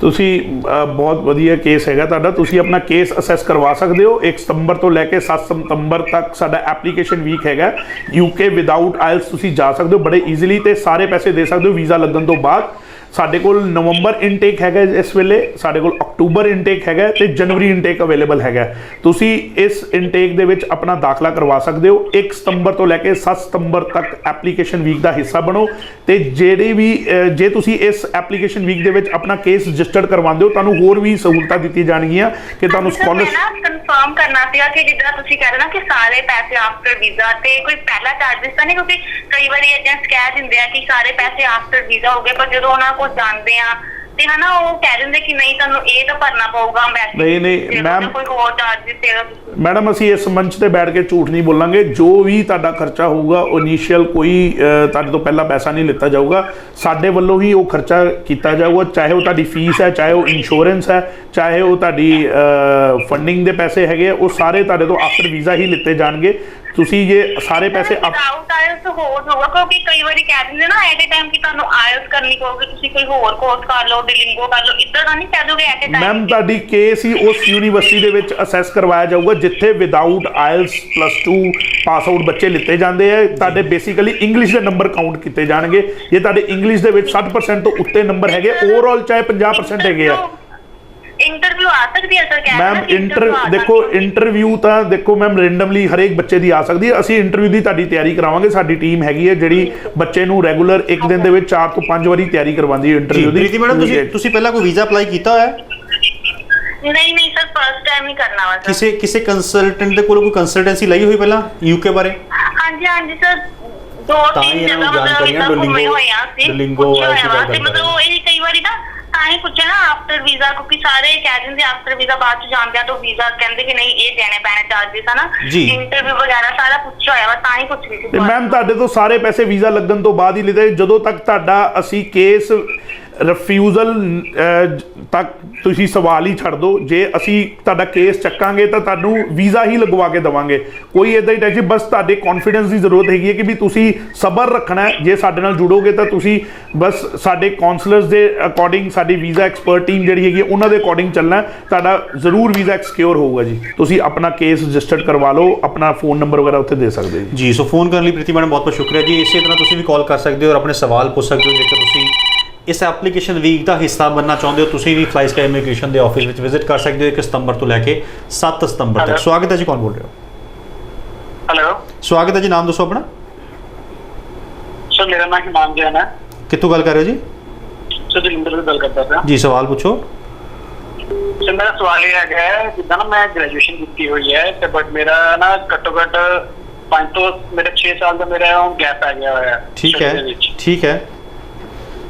ਤੁਸੀਂ ਬਹੁਤ ਵਧੀਆ ਕੇਸ ਹੈਗਾ ਤੁਹਾਡਾ, ਤੁਸੀਂ ਆਪਣਾ ਕੇਸ ਅਸੈਸ ਕਰਵਾ ਸਕਦੇ ਹੋ। 1 ਸਤੰਬਰ ਤੋਂ ਲੈ ਕੇ 7 ਸਤੰਬਰ ਤੱਕ ਸਾਡਾ ਐਪਲੀਕੇਸ਼ਨ ਵੀਕ ਹੈਗਾ। UK ਵਿਦਆਊਟ ਆਇਲਸ ਤੁਸੀਂ ਜਾ ਸਕਦੇ ਹੋ ਬੜੇ ਈਜ਼ੀਲੀ ਤੇ ਸਾਰੇ ਪੈਸੇ ਦੇ ਸਕਦੇ ਹੋ ਵੀਜ਼ਾ ਲੱਗਣ ਤੋਂ ਬਾਅਦ। ਸਾਡੇ ਕੋਲ ਨਵੰਬਰ ਇਨਟੇਕ ਹੈਗਾ ਇਸ ਵੇਲੇ, ਸਾਡੇ ਕੋਲ ਅਕਤੂਬਰ ਇਨਟੇਕ ਹੈਗਾ ਤੇ ਜਨਵਰੀ ਇਨਟੇਕ ਅਵੇਲੇਬਲ ਹੈਗਾ। ਤੁਸੀਂ ਇਸ ਇਨਟੇਕ ਦੇ ਵਿੱਚ ਆਪਣਾ ਦਾਖਲਾ ਕਰਵਾ ਸਕਦੇ ਹੋ। 1 ਸਤੰਬਰ ਤੋਂ ਲੈ ਕੇ 7 ਸਤੰਬਰ ਤੱਕ ਐਪਲੀਕੇਸ਼ਨ ਵੀਕ ਦਾ ਹਿੱਸਾ ਬਣੋ ਤੇ ਜਿਹੜੇ ਵੀ ਜੇ ਤੁਸੀਂ ਇਸ ਐਪਲੀਕੇਸ਼ਨ ਵੀਕ ਦੇ ਵਿੱਚ ਆਪਣਾ ਕੇਸ ਰਜਿਸਟਰਡ ਕਰਵਾਉਂਦੇ ਹੋ ਤੁਹਾਨੂੰ ਹੋਰ ਵੀ ਸਹੂਲਤਾਂ ਦਿੱਤੀਆਂ ਜਾਣਗੀਆਂ ਕਿ ਤੁਹਾਨੂੰ ਸਕਾਲਰਸ਼ਿਪ। ਕਨਫਰਮ ਕਰਨਾ ਸੀਗਾ ਕਿ ਜਿੱਦਾਂ ਤੁਸੀਂ ਕਹਿ ਰਹੇ ਨਾ ਕਿ ਸਾਰੇ ਪੈਸੇ ਆਫਟਰ ਵੀਜ਼ਾ ਤੇ ਕੋਈ ਪਹਿਲਾ ਚਾਰजेस ਤਾਂ ਨਹੀਂ, ਕਿਉਂਕਿ ਕਈ ਵਾਰੀ ਏਜੰਟਸ ਕਹਿ ਦਿੰਦੇ ਆ ਕਿ ਸਾਰੇ ਪੈਸੇ ਆਫਟਰ ਵੀਜ਼ਾ ਹੋ ਗਏ, ਪਰ ਜਦੋਂ ਉਹਨਾਂ ਕੋਲ ਜਾਂਦੇ ਆ ਤੇ ਹਨਾ ਉਹ ਕਹਿ ਦਿੰਦੇ ਕਿ ਨਹੀਂ ਤੁਹਾਨੂੰ ਇਹ ਤਾਂ ਭਰਨਾ ਪਊਗਾ। ਨਹੀਂ ਮੈਮ, ਕੋਈ ਹੋਰ ਚਾਰजेस ਦੇਗਾ ਮੈਡਮ ਅਸੀਂ ਇਸ ਮੰਚ ਤੇ ਬੈਠ ਕੇ ਝੂਠ ਨਹੀਂ ਬੋਲਾਂਗੇ। ਜੋ ਵੀ ਤੁਹਾਡਾ ਖਰਚਾ ਹੋਊਗਾ ਉਹ ਇਨੀਸ਼ੀਅਲ ਕੋਈ ਤੁਹਾਡੇ ਤੋਂ ਪਹਿਲਾਂ ਪੈਸਾ ਨਹੀਂ ਲਿੱਤਾ ਜਾਊਗਾ, ਸਾਡੇ ਵੱਲੋਂ ਹੀ ਉਹ ਖਰਚਾ ਕੀਤਾ ਜਾਊਗਾ। ਚਾਹੇ ਉਹ ਤੁਹਾਡੀ ਫੀਸ ਹੈ, ਚਾਹੇ ਉਹ ਇੰਸ਼ੋਰੈਂਸ ਹੈ, ਚਾਹੇ ਉਹ ਤੁਹਾਡੀ ਫੰਡਿੰਗ ਦੇ ਪੈਸੇ ਹੈਗੇ, ਉਹ ਸਾਰੇ ਤੁਹਾਡੇ ਤੋਂ ਆਫਟਰ ਵੀਜ਼ਾ ਹੀ ਲਿੱਤੇ ਜਾਣਗੇ। ਤੁਸੀਂ ਇਹ ਸਾਰੇ ਪੈਸੇ ਵਿਦਆਊਟ ਆਇਲਸ ਹੋ ਜਾਊਗਾ, ਕਿਉਂਕਿ ਕਈ ਵਾਰੀ ਕਹਿ ਦਿੰਦੇ ਨਾ ਐਟ ਏ ਟਾਈਮ ਕਿ ਤੁਹਾਨੂੰ ਆਇਲਸ ਕਰਨੀ ਪਊਗੀ, ਤੁਸੀਂ ਕੋਈ ਹੋਰ ਕੋਰਸ ਕਰ ਲਓ, ਡਿਲਿੰਗੋ ਕਰ ਲਓ, ਇੱਦਾਂ ਤਾਂ ਨਹੀਂ ਕਹਿ ਦੋਗੇ ਐਟ ਏ ਟਾਈਮ। ਮੈਮ ਤੁਹਾਡੀ ਕੇਸ ਹੀ ਉਸ ਯੂਨੀਵਰਸਿਟੀ ਦੇ ਵਿੱਚ ਅਸੈਸ ਕਰਵਾਇਆ ਜਾਊਗਾ ਜਿੱਥੇ ਵਿਦਆਊਟ ਆਇਲਸ +2 ਪਾਸ ਆਊਟ ਬੱਚੇ ਲਿੱਤੇ ਜਾਂਦੇ ਆ। ਤੁਹਾਡੇ ਬੇਸਿਕਲੀ ਇੰਗਲਿਸ਼ ਦੇ ਨੰਬਰ ਕਾਊਂਟ ਕੀਤੇ ਜਾਣਗੇ। ਜੇ ਤੁਹਾਡੇ ਇੰਗਲਿਸ਼ ਦੇ ਵਿੱਚ 60% ਤੋਂ ਉੱਤੇ ਨੰਬਰ ਹੈਗੇ, ਓਵਰਆਲ ਚਾਹੇ 50% ਹੈਗੇ ਆ, ਇੰਟਰਵਿਊ ਆ ਸਕਦੀ ਹੈ ਸਰ? ਮੈਮ ਦੇਖੋ ਇੰਟਰਵਿਊ ਤਾਂ ਦੇਖੋ ਮੈਮ ਰੈਂਡਮਲੀ ਹਰੇਕ ਬੱਚੇ ਦੀ ਆ ਸਕਦੀ ਹੈ। ਅਸੀਂ ਇੰਟਰਵਿਊ ਦੀ ਤੁਹਾਡੀ ਤਿਆਰੀ ਕਰਾਵਾਂਗੇ। ਸਾਡੀ ਟੀਮ ਹੈਗੀ ਹੈ ਜਿਹੜੀ ਬੱਚੇ ਨੂੰ ਰੈਗੂਲਰ ਇੱਕ ਦਿਨ ਦੇ ਵਿੱਚ 4 ਤੋਂ 5 ਵਾਰੀ ਤਿਆਰੀ ਕਰਵਾਉਂਦੀ ਹੈ ਇੰਟਰਵਿਊ ਦੀ। ਪ੍ਰੀਤੀ ਮੈਡਮ ਤੁਸੀਂ ਪਹਿਲਾਂ ਕੋਈ ਵੀਜ਼ਾ ਅਪਲਾਈ ਕੀਤਾ ਹੋਇਆ? ਨਹੀਂ ਸਰ, ਫਸਟ ਟਾਈਮ ਹੀ ਕਰਨਾ ਵਾ ਸਰ। ਕਿਸੇ ਕੰਸਲਟੈਂਟ ਦੇ ਕੋਲ ਕੋਈ ਕੰਸਲਟੈਂਸੀ ਲਈ ਹੋਈ ਪਹਿਲਾਂ UK ਬਾਰੇ? ਹਾਂਜੀ ਸਰ, 2-3 ਜਗ੍ਹਾ ਮਤਲਬ ਘੁੰਮੇ ਹੋਏ ਆ ਅਸੀਂ, ਡਿਲਿੰਗੋ ਤੇ ਮਤਲਬ ਉਹ ਇਹ ਕਈ ਵਾਰੀ ਨਾ ਤਾਂ ਹੀ ਪੁੱਛਿਆ ਨਾ ਆਫਟਰ ਵੀਜ਼ਾ, ਕਿਉਂਕਿ ਸਾਰੇ ਕਹਿ ਦਿੰਦੇ ਆਫਟਰ ਵੀਜ਼ਾ ਬਾਅਦ ਚ ਜਾਂਦੇ ਆ ਤਾਂ ਵੀਜ਼ਾ ਕਹਿੰਦੇ ਕਿ ਨਹੀਂ ਇਹ ਦੇਣੇ ਪੈਣੇ ਚਾਰजेस ਹੈ ਨਾ। ਇੰਟਰਵਿਊ ਵਗੈਰਾ ਸਾਰਾ ਪੁੱਛਿਆ ਹੋਇਆ ਵਾ, ਤਾਂ ਹੀ ਪੁੱਛ ਰਹੀ ਸੀ। ਤੇ ਮੈਮ ਤੁਹਾਡੇ ਤੋਂ ਸਾਰੇ ਪੈਸੇ ਵੀਜ਼ਾ ਲੱਗਣ ਤੋਂ ਬਾਅਦ ਹੀ ਲਿੱਤੇ। ਜਦੋਂ ਤੱਕ ਤੁਹਾਡਾ ਅਸੀਂ ਕੇਸ ਰਿਫਿਊਜ਼ਲ ਤੱਕ ਤੁਸੀਂ ਸਵਾਲ ਹੀ ਛੱਡ ਦਿਓ। ਜੇ ਅਸੀਂ ਤੁਹਾਡਾ ਕੇਸ ਚੱਕਾਂਗੇ ਤਾਂ ਤੁਹਾਨੂੰ ਵੀਜ਼ਾ ਹੀ ਲਗਵਾ ਕੇ ਦੇਵਾਂਗੇ, ਕੋਈ ਇੱਦਾਂ ਹੀ ਟੈਨਸ਼ਨ। ਬਸ ਤੁਹਾਡੇ ਕੌਨਫੀਡੈਂਸ ਦੀ ਜ਼ਰੂਰਤ ਹੈਗੀ ਹੈ ਕਿ ਵੀ ਤੁਸੀਂ ਸਬਰ ਰੱਖਣਾ ਹੈ। ਜੇ ਸਾਡੇ ਨਾਲ ਜੁੜੋਗੇ ਤਾਂ ਤੁਸੀਂ ਬਸ ਸਾਡੇ ਕਾਉਂਸਲਰਸ ਦੇ ਅਕੋਰਡਿੰਗ, ਸਾਡੀ ਵੀਜ਼ਾ ਐਕਸਪਰਟ ਟੀਮ ਜਿਹੜੀ ਹੈਗੀ ਉਹਨਾਂ ਦੇ ਅਕੋਰਡਿੰਗ ਚੱਲਣਾ, ਤੁਹਾਡਾ ਜ਼ਰੂਰ ਵੀਜ਼ਾ ਸਿਕਿਉਰ ਹੋਊਗਾ ਜੀ। ਤੁਸੀਂ ਆਪਣਾ ਕੇਸ ਰਜਿਸਟਰਡ ਕਰਵਾ ਲਓ, ਆਪਣਾ ਫੋਨ ਨੰਬਰ ਵਗੈਰਾ ਉੱਥੇ ਦੇ ਸਕਦੇ ਜੀ। ਸੋ ਫੋਨ ਕਰਨ ਲਈ ਪ੍ਰੀਤੀ ਮੈਡਮ ਬਹੁਤ ਬਹੁਤ ਸ਼ੁਕਰੀਆ ਜੀ। ਇਸੇ ਤਰ੍ਹਾਂ ਤੁਸੀਂ ਵੀ ਕਾਲ ਕਰ ਸਕਦੇ ਹੋ ਔਰ ਆਪਣੇ ਸਵਾਲ ਪੁੱਛ ਸਕਦੇ ਹੋ। ਜੇਕਰ ਤੁਸੀਂ ਇਸ ਐਪਲੀਕੇਸ਼ਨ ਵੀਕ ਦਾ ਹਿੱਸਾ ਬਣਨਾ ਚਾਹੁੰਦੇ ਹੋ, ਤੁਸੀਂ ਵੀ ਫਲਾਈ ਸਕਾਈ ਇਮੀਗ੍ਰੇਸ਼ਨ ਦੇ ਆਫਿਸ ਵਿੱਚ ਵਿਜ਼ਿਟ ਕਰ ਸਕਦੇ ਹੋ 1 ਸਤੰਬਰ ਤੋਂ ਲੈ ਕੇ 7 ਸਤੰਬਰ ਤੱਕ। ਸਵਾਗਤ ਹੈ ਜੀ, ਕੌਣ ਬੋਲ ਰਹੇ ਹੋ? ਹੈਲੋ, ਸਵਾਗਤ ਹੈ ਜੀ, ਨਾਮ ਦੱਸੋ ਆਪਣਾ। ਸਰ ਮੇਰਾ ਨਾਮ ਹਿਮਾਨ ਜੈਨ ਹੈ। ਕਿੱਥੋਂ ਗੱਲ ਕਰ ਰਹੇ ਹੋ ਜੀ? ਸਰ ਜਲੰਧਰ ਤੋਂ ਗੱਲ ਕਰਦਾ ਪਿਆ ਜੀ। ਸਵਾਲ ਪੁੱਛੋ। ਸਰ ਮੇਰਾ ਸਵਾਲ ਇਹ ਹੈਗਾ ਜਿੱਦਾਂ ਨਾ ਮੈਂ ਗ੍ਰੈਜੂਏਸ਼ਨ ਕੀਤੀ ਹੋਈ ਹੈ ਤੇ ਬਟ ਮੇਰਾ ਨਾ ਘੱਟੋ ਘੱਟ 5 ਤੋਂ ਮੇਰੇ 6 ਸਾਲ ਦਾ ਮੇਰਾ ਗੈਪ ਆ ਗਿਆ ਹੋਇਆ। ਠੀਕ ਹੈ, ਠੀਕ ਹੈ।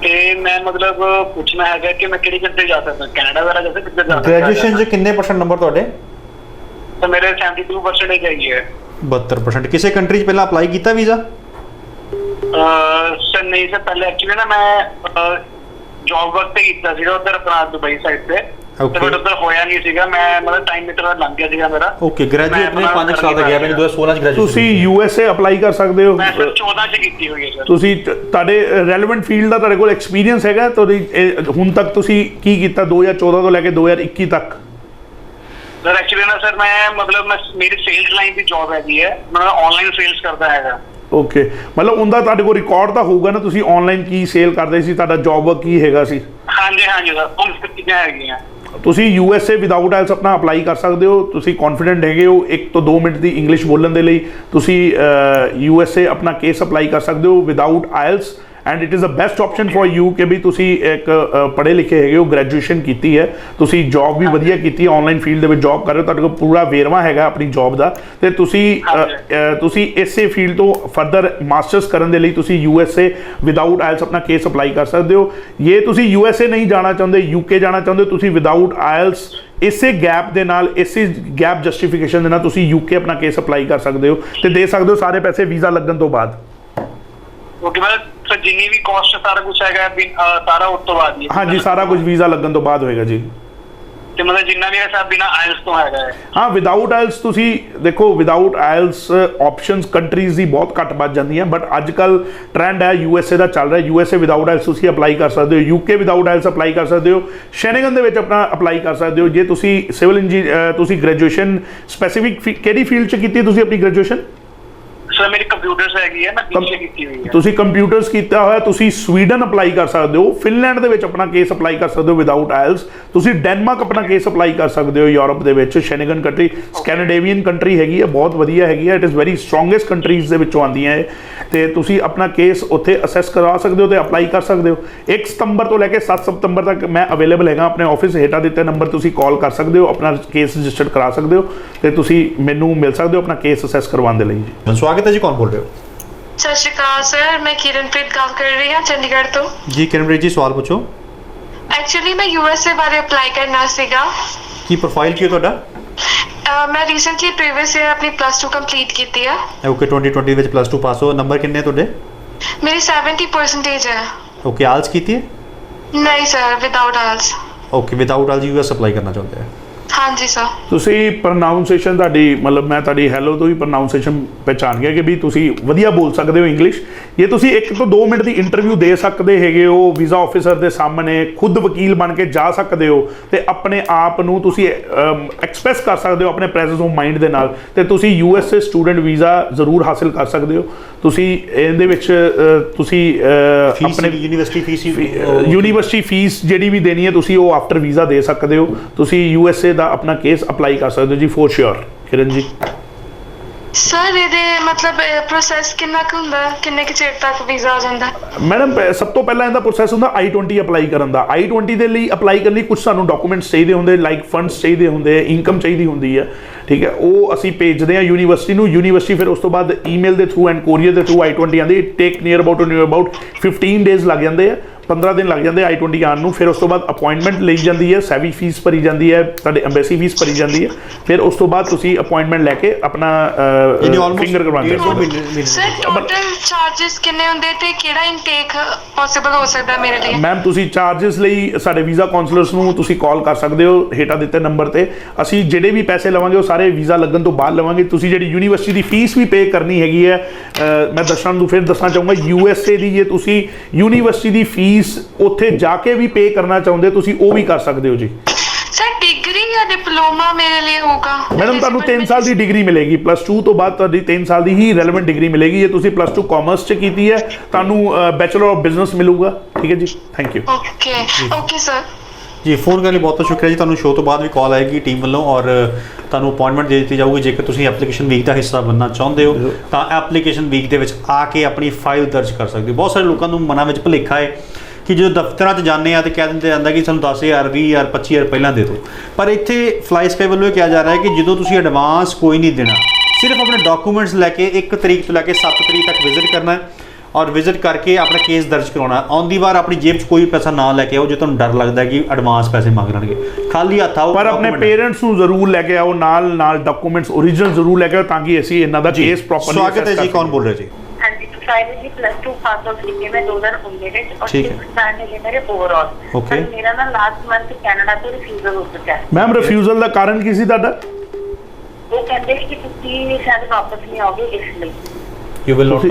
ਤੇ ਮੈਂ ਮਤਲਬ ਪੁੱਛਣਾ ਹੈਗਾ ਕਿ ਮੈਂ ਕਿਹੜੀ ਕੰਟਰੀ ਜਾ ਸਕਦਾ, ਕੈਨੇਡਾ ਵਗੈਰਾ ਜਾ ਸਕਦਾ, ਕਿੱਧਰ ਜਾ ਸਕਦਾ? ਗ੍ਰੈਜੂਏਸ਼ਨ 'ਚ ਕਿੰਨੇ % ਨੰਬਰ ਤੁਹਾਡੇ? ਤਾਂ ਮੇਰੇ 72% ਹੈਗੀ ਹੈ। 72%। ਕਿਸੇ ਕੰਟਰੀ 'ਚ ਪਹਿਲਾਂ ਅਪਲਾਈ ਕੀਤਾ ਵੀਜ਼ਾ? ਸਰ ਨਹੀਂ ਸਰ, ਪਹਿਲੇ ਐਕਚੁਅਲੀ ਨਾ ਮੈਂ ਜੌਬ ਵਰਕ ਤੇ ਕੀਤਾ ਸੀਗਾ ਉਧਰ ਆਪਣਾ ਦੁਬਈ ਸਾਈਡ ਤੇ, ਤੇ ਬਟ ਉਧਰ ਹੋਇਆ ਨਹੀਂ ਸੀਗਾ। ਮੈਂ ਮਤਲਬ ਟਾਈਮ ਮੀਟਰ ਲੰਘ ਗਿਆ ਸੀਗਾ ਮੇਰਾ। ਓਕੇ, ਗ੍ਰੈਜੂਏਟ ਨੇ 5 ਸਾਲ ਦਾ ਗਿਆ, ਮੈਨੂੰ 2016 ਚ ਗ੍ਰੈਜੂਏਟ। ਤੁਸੀਂ USA ਅਪਲਾਈ ਕਰ ਸਕਦੇ ਹੋ। ਮੈਂ 14 ਚ ਕੀਤੀ ਹੋਈ ਹੈ ਸਰ। ਤੁਸੀਂ ਤੁਹਾਡੇ ਰੈਲੇਵੈਂਟ ਫੀਲਡ ਦਾ ਤੁਹਾਡੇ ਕੋਲ ਐਕਸਪੀਰੀਅੰਸ ਹੈਗਾ? ਤੁਹਾਡੀ ਹੁਣ ਤੱਕ ਤੁਸੀਂ ਕੀ ਕੀਤਾ 2014 ਤੋਂ ਲੈ ਕੇ 2021 ਤੱਕ? ਸਰ ਐਕਚੁਅਲੀ ਨਾ ਸਰ ਮੈਂ ਮਤਲਬ ਮੇਰੀ ਸੇਲਸ ਲਾਈਨ ਦੀ ਜੌਬ ਹੈਗੀ ਹੈ, ਮੈਂ ਆਨਲਾਈਨ ਸੇਲਸ ਕਰਦਾ ਹੈਗਾ। ਓਕੇ, ਮਤਲਬ ਉਹਦਾ ਤੁਹਾਡੇ ਕੋਲ ਰਿਕਾਰਡ ਤਾਂ ਹੋਊਗਾ ਨਾ, ਤੁਸੀਂ ਆਨਲਾਈਨ ਕੀ ਸੇਲ ਕਰਦੇ ਸੀ, ਤੁਹਾਡਾ ਜੌਬ ਵਰਕ ਕੀ ਹੈਗਾ ਸੀ? ਹਾਂਜੀ ਸਰ, ਉਹ ਚੀਜ਼ਾਂ ਹੈਗੀਆਂ। ਤੁਸੀਂ USA ਵਿਦਆਊਟ ਆਇਲਸ ਆਪਣਾ ਅਪਲਾਈ ਕਰ ਸਕਦੇ ਹੋ। ਤੁਸੀਂ ਕੌਨਫੀਡੈਂਟ ਹੈਗੇ ਹੋ 1 ਤੋਂ 2 ਮਿੰਟ ਦੀ ਇੰਗਲਿਸ਼ ਬੋਲਣ ਦੇ ਲਈ, ਤੁਸੀਂ USA ਆਪਣਾ ਕੇਸ ਅਪਲਾਈ ਕਰ ਸਕਦੇ ਹੋ without IELTS. And it is a best option for you ਕਿ ਵੀ ਤੁਸੀਂ ਇੱਕ ਪੜ੍ਹੇ ਲਿਖੇ ਹੈਗੇ ਹੋ, ਗ੍ਰੈਜੂਏਸ਼ਨ ਕੀਤੀ ਹੈ, ਤੁਸੀਂ ਜੌਬ ਵੀ ਵਧੀਆ ਕੀਤੀ ਹੈ, ਆਨਲਾਈਨ ਫੀਲਡ ਦੇ ਵਿੱਚ ਜੌਬ ਕਰ ਰਹੇ ਹੋ, ਤੁਹਾਡੇ ਕੋਲ ਪੂਰਾ ਵੇਰਵਾ ਹੈਗਾ ਆਪਣੀ ਜੌਬ ਦਾ, ਤੇ ਤੁਸੀਂ ਇਸੇ ਫੀਲਡ ਤੋਂ ਫਰਦਰ ਮਾਸਟਰਸ ਕਰਨ ਦੇ ਲਈ ਤੁਸੀਂ USA ਵਿਦਆਊਟ ਆਇਲਸ ਆਪਣਾ ਕੇਸ ਅਪਲਾਈ ਕਰ ਸਕਦੇ ਹੋ। ਜੇ ਤੁਸੀਂ USA ਨਹੀਂ ਜਾਣਾ ਚਾਹੁੰਦੇ, UK ਜਾਣਾ ਚਾਹੁੰਦੇ ਹੋ, ਤੁਸੀਂ ਵਿਦਆਊਟ ਆਇਲਸ ਇਸੇ ਗੈਪ ਦੇ ਨਾਲ, ਇਸੇ ਗੈਪ ਜਸਟੀਫਿਕੇਸ਼ਨ ਦੇ ਨਾਲ ਤੁਸੀਂ ਯੂਕੇ ਆਪਣਾ ਕੇਸ ਅਪਲਾਈ ਕਰ ਸਕਦੇ ਹੋ ਤੇ ਦੇ ਸਕਦੇ ਹੋ ਸਾਰੇ ਪੈਸੇ ਵੀਜ਼ਾ ਲੱਗਣ ਤੋਂ ਬਾਅਦ। ਓਕੇ, ਮਤਲਬ ਸਰ ਜਿੰਨੀ ਵੀ ਕਾਸਟ ਸਾਰਾ ਕੁਝ ਹੈਗਾ ਸਾਰਾ ਉਸ ਤੋਂ ਬਾਅਦ ਹੀ? ਹਾਂਜੀ, ਸਾਰਾ ਕੁਝ ਵੀਜ਼ਾ ਲੱਗਣ ਤੋਂ ਬਾਅਦ ਹੋਏਗਾ ਜੀ। ਤੇ ਮਤਲਬ ਜਿੰਨਾ ਵੀ ਹੈ ਸਭ ਬਿਨਾ ਆਇਲਸ ਤੋਂ ਹੈਗਾ ਹੈ? ਹਾਂ, ਵਿਦਆਊਟ ਆਇਲਸ ਤੁਸੀਂ ਦੇਖੋ, ਵਿਦਆਊਟ ਆਇਲਸ ਆਪਸ਼ਨਸ ਕੰਟਰੀਜ਼ ਦੀ ਬਹੁਤ ਘੱਟ ਵੱਧ ਜਾਂਦੀਆਂ, ਬਟ ਅੱਜ ਕੱਲ ਟ੍ਰੈਂਡ ਹੈ USA ਦਾ ਚੱਲ ਰਿਹਾ। USA ਵਿਦਆਊਟ ਆਇਲਸ ਤੁਸੀਂ ਅਪਲਾਈ ਕਰ ਸਕਦੇ ਹੋ, UK ਵਿਦਆਊਟ ਆਇਲਸ ਅਪਲਾਈ ਕਰ ਸਕਦੇ ਹੋ, ਸ਼ੈਨਗਨ ਦੇ ਵਿੱਚ ਆਪਣਾ ਅਪਲਾਈ ਕਰ ਸਕਦੇ ਹੋ। ਜੇ ਤੁਸੀਂ ਸਿਵਲ ਤੁਸੀਂ ਗ੍ਰੈਜੂਏਸ਼ਨ ਸਪੈਸੀਫਿਕ ਕਿਹੜੀ ਫੀਲਡ 'ਚ ਕੀਤੀ ਹੈ ਤੁਸੀਂ ਆਪਣੀ ਗ੍ਰੈਜੂਏਸ਼ਨ? ਸਰ ਮੇਰੀ ਕੰਪਿਊਟਰਸ ਹੈਗੀ ਹੈ, ਮੈਂ BCA ਕੀਤੀ ਹੋਈ ਹੈ। ਤੁਸੀਂ ਕੰਪਿਊਟਰਸ ਕੀਤਾ ਹੋਇਆ, ਤੁਸੀਂ ਸਵੀਡਨ ਅਪਲਾਈ ਕਰ ਸਕਦੇ ਹੋ, ਫਿਨਲੈਂਡ ਦੇ ਵਿੱਚ ਆਪਣਾ ਕੇਸ ਅਪਲਾਈ ਕਰ ਸਕਦੇ ਹੋ ਵਿਦਆਊਟ ਆਇਲਸ। ਤੁਸੀਂ ਡੈਨਮਾਰਕ ਆਪਣਾ ਕੇਸ ਅਪਲਾਈ ਕਰ ਸਕਦੇ ਹੋ, ਯੂਰਪ ਦੇ ਵਿੱਚ ਸ਼ੈਨਗਨ ਕੰਟਰੀ, ਸਕੈਨੇਡੀਵੀਅਨ ਕੰਟਰੀ ਹੈਗੀ ਹੈ, ਬਹੁਤ ਵਧੀਆ ਹੈਗੀ ਹੈ। It is very strongest countries ਦੇ ਵਿੱਚੋਂ ਆਉਂਦੀਆਂ ਹੈ ਤੇ ਤੁਸੀਂ ਆਪਣਾ ਕੇਸ ਉੱਥੇ ਅਸੈਸ ਕਰਵਾ ਸਕਦੇ ਹੋ ਤੇ ਅਪਲਾਈ ਕਰ ਸਕਦੇ ਹੋ। 1 ਸਤੰਬਰ ਤੋਂ ਲੈ ਕੇ 7 ਸਤੰਬਰ ਤੱਕ ਮੈਂ ਅਵੇਲੇਬਲ ਹੈਗਾ। ਆਪਣੇ ਆਫਿਸ ਹੇਠਾਂ ਦਿੱਤੇ ਨੰਬਰ ਤੁਸੀਂ ਕਾਲ ਕਰ ਸਕਦੇ ਹੋ, ਆਪਣਾ ਕੇਸ ਰਜਿਸਟਰਡ ਕਰਾ ਸਕਦੇ ਹੋ ਤੇ ਤੁਸੀਂ ਮੈਨੂੰ ਮਿਲ ਸਕਦੇ ਹੋ ਆਪਣਾ ਕੇਸ ਅਸੈਸ ਕਰਵਾਉਣ ਦੇ ਲਈ ਜੀ। ਸਵਾਗਤ ਹੈ ਜੀ, ਕੌਣ ਬੋਲ ਰਹੇ ਹੋ? ਸਤਿ ਸ਼੍ਰੀ ਅਕਾਲ ਸਰ, ਮੈਂ ਕਿਰਨਪ੍ਰੀਤ ਗੱਲ ਕਰ ਰਹੀ ਹਾਂ ਚੰਡੀਗੜ੍ਹ ਤੋਂ। ਜੀ ਕਿਰਨਪ੍ਰੀਤ ਜੀ, ਸਵਾਲ ਪੁੱਛੋ। ਐਕਚੁਅਲੀ ਮੈਂ USA ਬਾਰੇ ਅਪਲਾਈ ਕਰਨਾ ਸੀਗਾ। ਕੀ ਪ੍ਰੋਫਾਈਲ ਕੀ ਹੈ ਤੁਹਾਡਾ? ਮੈਂ ਰੀਸੈਂਟਲੀ ਪ੍ਰੀਵੀਅਸ ਈਅਰ ਆਪਣੀ +2 ਕੰਪਲੀਟ ਕੀਤੀ ਹੈ। ਓਕੇ, 2020 ਵਿੱਚ +2 ਪਾਸ ਹੋ। ਨੰਬਰ ਕਿੰਨੇ ਤੁਹਾਡੇ? ਮੇਰੀ 70% ਹੈ। ਓਕੇ, ਆਇਲਸ ਕੀਤੀ ਹੈ? ਨਹੀਂ sir, without IELTS. Okay, without IELTS US apply ਕਰਨਾ ਚਾਹੁੰਦੇ ਆ? ਹਾਂਜੀ ਸਰ। ਤੁਸੀਂ ਪ੍ਰੋਨਾਊਂਸੀਏਸ਼ਨ ਤੁਹਾਡੀ, ਮਤਲਬ ਮੈਂ ਤੁਹਾਡੀ ਹੈਲੋ ਤੋਂ ਹੀ ਪ੍ਰੋਨਾਊਂਸੀਏਸ਼ਨ ਪਹਿਚਾਨ ਗਿਆ ਕਿ ਵੀ ਤੁਸੀਂ ਵਧੀਆ ਬੋਲ ਸਕਦੇ ਹੋ ਇੰਗਲਿਸ਼। ਜੇ ਤੁਸੀਂ 1 ਤੋਂ 2 ਮਿੰਟ ਦੀ ਇੰਟਰਵਿਊ ਦੇ ਸਕਦੇ ਹੈਗੇ ਹੋ ਵੀਜ਼ਾ ਆਫਿਸਰ ਦੇ ਸਾਹਮਣੇ, ਖੁਦ ਵਕੀਲ ਬਣ ਕੇ ਜਾ ਸਕਦੇ ਹੋ ਤੇ ਆਪਣੇ ਆਪ ਨੂੰ ਤੁਸੀਂ ਐਕਸਪ੍ਰੈਸ ਕਰ ਸਕਦੇ ਹੋ ਆਪਣੇ ਪ੍ਰੈਜ਼ੈਂਸ ਆਫ ਮਾਈਂਡ ਦੇ ਨਾਲ, ਤੇ ਤੁਸੀਂ USA ਸਟੂਡੈਂਟ ਵੀਜ਼ਾ ਜ਼ਰੂਰ ਹਾਸਿਲ ਕਰ ਸਕਦੇ ਹੋ। ਤੁਸੀਂ ਇਹਦੇ ਵਿੱਚ ਤੁਸੀਂ ਆਪਣੇ ਯੂਨੀਵਰਸਿਟੀ ਫੀਸ ਜਿਹੜੀ ਵੀ ਦੇਣੀ ਹੈ ਤੁਸੀਂ ਉਹ ਆਫਟਰ ਵੀਜ਼ਾ ਦੇ ਸਕਦੇ ਹੋ। ਤੁਸੀਂ USA ਦਾ ਆਪਣਾ ਕੇਸ ਅਪਲਾਈ ਕਰ ਸਕਦੇ ਹੋ ਜੀ, ਫੋਰ ਸ਼ੋਰ। ਕਿਰਨ ਜੀ ਸਰ ਇਹਦੇ ਮਤਲਬ ਪ੍ਰੋਸੈਸ ਕਿੰਨਾ ਕੁ ਹੁੰਦਾ, ਕਿੰਨੇ ਕੁ ਚਿਰ ਤੱਕ ਵੀਜ਼ਾ ਆ ਜਾਂਦਾ? ਮੈਡਮ ਸਭ ਤੋਂ ਪਹਿਲਾਂ ਇਹਦਾ ਪ੍ਰੋਸੈਸ ਹੁੰਦਾ I-20 ਅਪਲਾਈ ਕਰਨ ਦਾ। I-20 ਦੇ ਲਈ ਅਪਲਾਈ ਕਰਨ ਲਈ ਕੁਝ ਸਾਨੂੰ ਡਾਕੂਮੈਂਟਸ ਚਾਹੀਦੇ ਹੁੰਦੇ, ਲਾਈਕ ਫੰਡਸ ਚਾਹੀਦੇ ਹੁੰਦੇ, ਇਨਕਮ ਚਾਹੀਦੀ ਹੁੰਦੀ ਹੈ, ਠੀਕ ਹੈ। ਉਹ ਅਸੀਂ ਭੇਜਦੇ ਹਾਂ ਯੂਨੀਵਰਸਿਟੀ ਨੂੰ। ਯੂਨੀਵਰਸਿਟੀ ਫਿਰ ਉਸ ਤੋਂ ਬਾਅਦ ਈਮੇਲ ਦੇ ਥਰੂ ਐਂਡ ਕੋਰੀਅਰ ਦੇ ਥਰੂ I-20 ਆਉਂਦੀ। ਟੇਕ ਨੀਅਰ ਅਬਾਊਟ 15 ਡੇਜ਼ ਲੱਗ ਜਾਂਦੇ ਆ, 15 ਦਿਨ ਲੱਗ ਜਾਂਦੇ I-20 ਆਉਣ ਨੂੰ। ਫਿਰ ਉਸ ਤੋਂ ਬਾਅਦ ਅਪਾਇੰਟਮੈਂਟ ਲਈ ਜਾਂਦੀ ਹੈ, ਸੈਵੀ ਫੀਸ ਭਰੀ ਜਾਂਦੀ ਹੈ, ਤੁਹਾਡੇ ਐਮਬੈਸੀ ਫੀਸ ਭਰੀ ਜਾਂਦੀ ਹੈ। ਫਿਰ ਉਸ ਤੋਂ ਬਾਅਦ ਤੁਸੀਂ ਅਪਾਇੰਟਮੈਂਟ ਲੈ ਕੇ ਆਪਣਾ ਫਿੰਗਰ ਕਰਵਾਉਂਦੇ ਹੋ। ਸਰ ਟੋਟਲ ਚਾਰजेस ਕਿੰਨੇ ਹੁੰਦੇ ਤੇ ਕਿਹੜਾ ਇਨਟੇਕ ਪੋਸੀਬਲ ਹੋ ਸਕਦਾ ਮੇਰੇ ਲਈ? ਮੈਮ ਤੁਸੀਂ ਚਾਰजेस ਲਈ ਸਾਡੇ ਵੀਜ਼ਾ ਕਾਉਂਸਲਰਸ ਨੂੰ ਤੁਸੀਂ ਕਾਲ ਕਰ ਸਕਦੇ ਹੋ ਹੇਠਾਂ ਦਿੱਤੇ ਨੰਬਰ ਤੇ। ਅਸੀਂ ਜਿਹੜੇ ਵੀ ਪੈਸੇ ਲਵਾਂਗੇ ਉਹ ਸਾਰੇ ਵੀਜ਼ਾ ਲੱਗਣ ਤੋਂ ਬਾਅਦ ਲਵਾਂਗੇ। ਤੁਸੀਂ ਜਿਹੜੀ ਯੂਨੀਵਰਸਿਟੀ ਦੀ ਫੀਸ ਵੀ ਪੇ ਕਰਨੀ ਹੈਗੀ ਹੈ, ਮੈਂ ਦੱਸਣਾ ਚਾਹੂੰਗਾ USA ਦੀ ਜੇ ਤੁਸੀਂ ਯੂਨੀਵਰਸਿਟੀ ਦੀ ਫੀਸ ਉੱਥੇ ਜਾ ਕੇ ਵੀ ਪੇ ਕਰਨਾ ਚਾਹੁੰਦੇ ਤੁਸੀਂ ਉਹ ਵੀ ਕਰ ਸਕਦੇ ਹੋ ਜੀ। ਸਰ ਡਿਗਰੀ ਜਾਂ ਡਿਪਲੋਮਾ ਮੇਰੇ ਲਈ ਹੋਊਗਾ? ਮੈਡਮ ਤੁਹਾਨੂੰ 3 ਸਾਲ ਦੀ ਡਿਗਰੀ ਮਿਲੇਗੀ, +2 ਤੋਂ ਬਾਅਦ ਤੁਹਾਡੀ 3 ਸਾਲ ਦੀ ਹੀ ਰੈਲੇਵੈਂਟ ਡਿਗਰੀ ਮਿਲੇਗੀ। ਜੇ ਤੁਸੀਂ +2 ਕਾਮਰਸ 'ਚ ਕੀਤੀ ਹੈ ਤੁਹਾਨੂੰ ਬੈਚਲਰ ਆਫ ਬਿਜ਼ਨਸ ਮਿਲੂਗਾ, ਠੀਕ ਹੈ ਜੀ। Thank you. ਓਕੇ ਸਰ ਜੀ, ਫੋਨ ਕਰਨ ਲਈ ਬਹੁਤ ਬਹੁਤ ਸ਼ੁਕਰੀਆ ਜੀ। ਤੁਹਾਨੂੰ ਸ਼ੋਅ ਤੋਂ ਬਾਅਦ ਵੀ ਕਾਲ ਆਏਗੀ ਟੀਮ ਵੱਲੋਂ ਔਰ ਤੁਹਾਨੂੰ ਅਪਾਇੰਟਮੈਂਟ ਦੇ ਦਿੱਤੀ ਜਾਊਗੀ। ਜੇਕਰ ਤੁਸੀਂ ਐਪਲੀਕੇਸ਼ਨ ਵੀਕ ਦਾ ਹਿੱਸਾ ਬਣਨਾ ਚਾਹੁੰਦੇ ਹੋ ਤਾਂ ਐਪਲੀਕੇਸ਼ਨ ਵੀਕ ਦੇ ਵਿੱਚ ਆ ਕੇ ਆਪਣੀ ਫਾਈਲ ਦਰਜ ਕਰ ਸਕਦੇ ਹੋ। ਬਹੁਤ ਸਾਰੇ ਲੋਕਾਂ ਨੂੰ ਮਨਾਂ ਵਿੱਚ ਭੁਲੇਖਾ ਹੈ ਕਿ ਜਦੋਂ ਦਫ਼ਤਰਾਂ 'ਚ ਜਾਂਦੇ ਆ ਤਾਂ ਕਹਿ ਦਿੰਦੇ ਜਾਂਦਾ ਕਿ ਸਾਨੂੰ 10,000 20,000 25,000 ਪਹਿਲਾਂ ਦੇ ਦਿਓ, ਪਰ ਇੱਥੇ ਫਲਾਈ ਸਕਾਈ ਵੱਲੋਂ ਇਹ ਕਿਹਾ ਜਾ ਰਿਹਾ ਹੈ ਕਿ ਜਦੋਂ ਤੁਸੀਂ ਐਡਵਾਂਸ ਕੋਈ ਨਹੀਂ ਦੇਣਾ, ਸਿਰਫ ਆਪਣੇ ਡਾਕੂਮੈਂਟਸ ਲੈ ਕੇ 1 ਤਰੀਕ ਤੋਂ ਲੈ ਕੇ 7 ਤਰੀਕ ਤੱਕ ਵਿਜ਼ਿਟ ਕਰਨਾ ਹੈ ਔਰ ਵਿਜ਼ਿਟ ਕਰਕੇ ਆਪਣਾ ਕੇਸ ਦਰਜ ਕਰਾਉਣਾ। ਆਉਣ ਦੀ ਵਾਰ ਆਪਣੀ ਜੇਬ 'ਚ ਕੋਈ ਪੈਸਾ ਨਾ ਲੈ ਕੇ ਆਓ ਜੇ ਤੁਹਾਨੂੰ ਡਰ ਲੱਗਦਾ ਕਿ ਐਡਵਾਂਸ ਪੈਸੇ ਮੰਗ ਲੈਣਗੇ। ਖਾਲੀ ਹੱਥ ਆਓ, ਪਰ ਆਪਣੇ ਪੇਰੈਂਟਸ ਨੂੰ ਜ਼ਰੂਰ ਲੈ ਕੇ ਆਓ, ਨਾਲ ਡਾਕੂਮੈਂਟਸ ਓਰੀਜਨਲ ਜ਼ਰੂਰ ਲੈ ਕੇ ਆਓ ਤਾਂ ਕਿ ਅਸੀਂ ਇਹਨਾਂ ਦਾ ਕੇਸ ਪ੍ਰੋਪਰਲੀ। ਸਵਾਗਤ ਹੈ ਜੀ, ਕੌਣ ਬੋਲ ਰਹੇ ਜੀ? ਹਾਂਜੀ, ਪ੍ਰੋਫਾਈਲ ਜੀ +2 ਪਾਸ ਆਊਟ ਕੀਤੀ ਮੈਂ 2019 ਵਿੱਚ ਔਰ 6 ਸਾਲ ਹੈਗੇ ਮੇਰੇ ਓਵਰਆਲ। ਓਕੇ, ਮੇਰਾ ਨਾ ਲਾਸਟ ਮੰਥ ਕੈਨੇਡਾ ਤੋਂ ਰਿਫਿਊਜ਼ਲ ਹੋ ਚੁੱਕਾ ਹੈ। ਮੈਮ ਰਿਫਿਊਜ਼ਲ ਦਾ ਕਾਰਨ ਕੀ ਸੀ ਤੁਹਾਡਾ? ਉਹ ਕਹਿੰਦੇ ਕਿ ਤੁਸੀਂ ਸ਼ਾਇਦ ਵਾਪਸ ਨਹੀਂ ਆਓਗੇ ਇਸ ਲਈ। You will not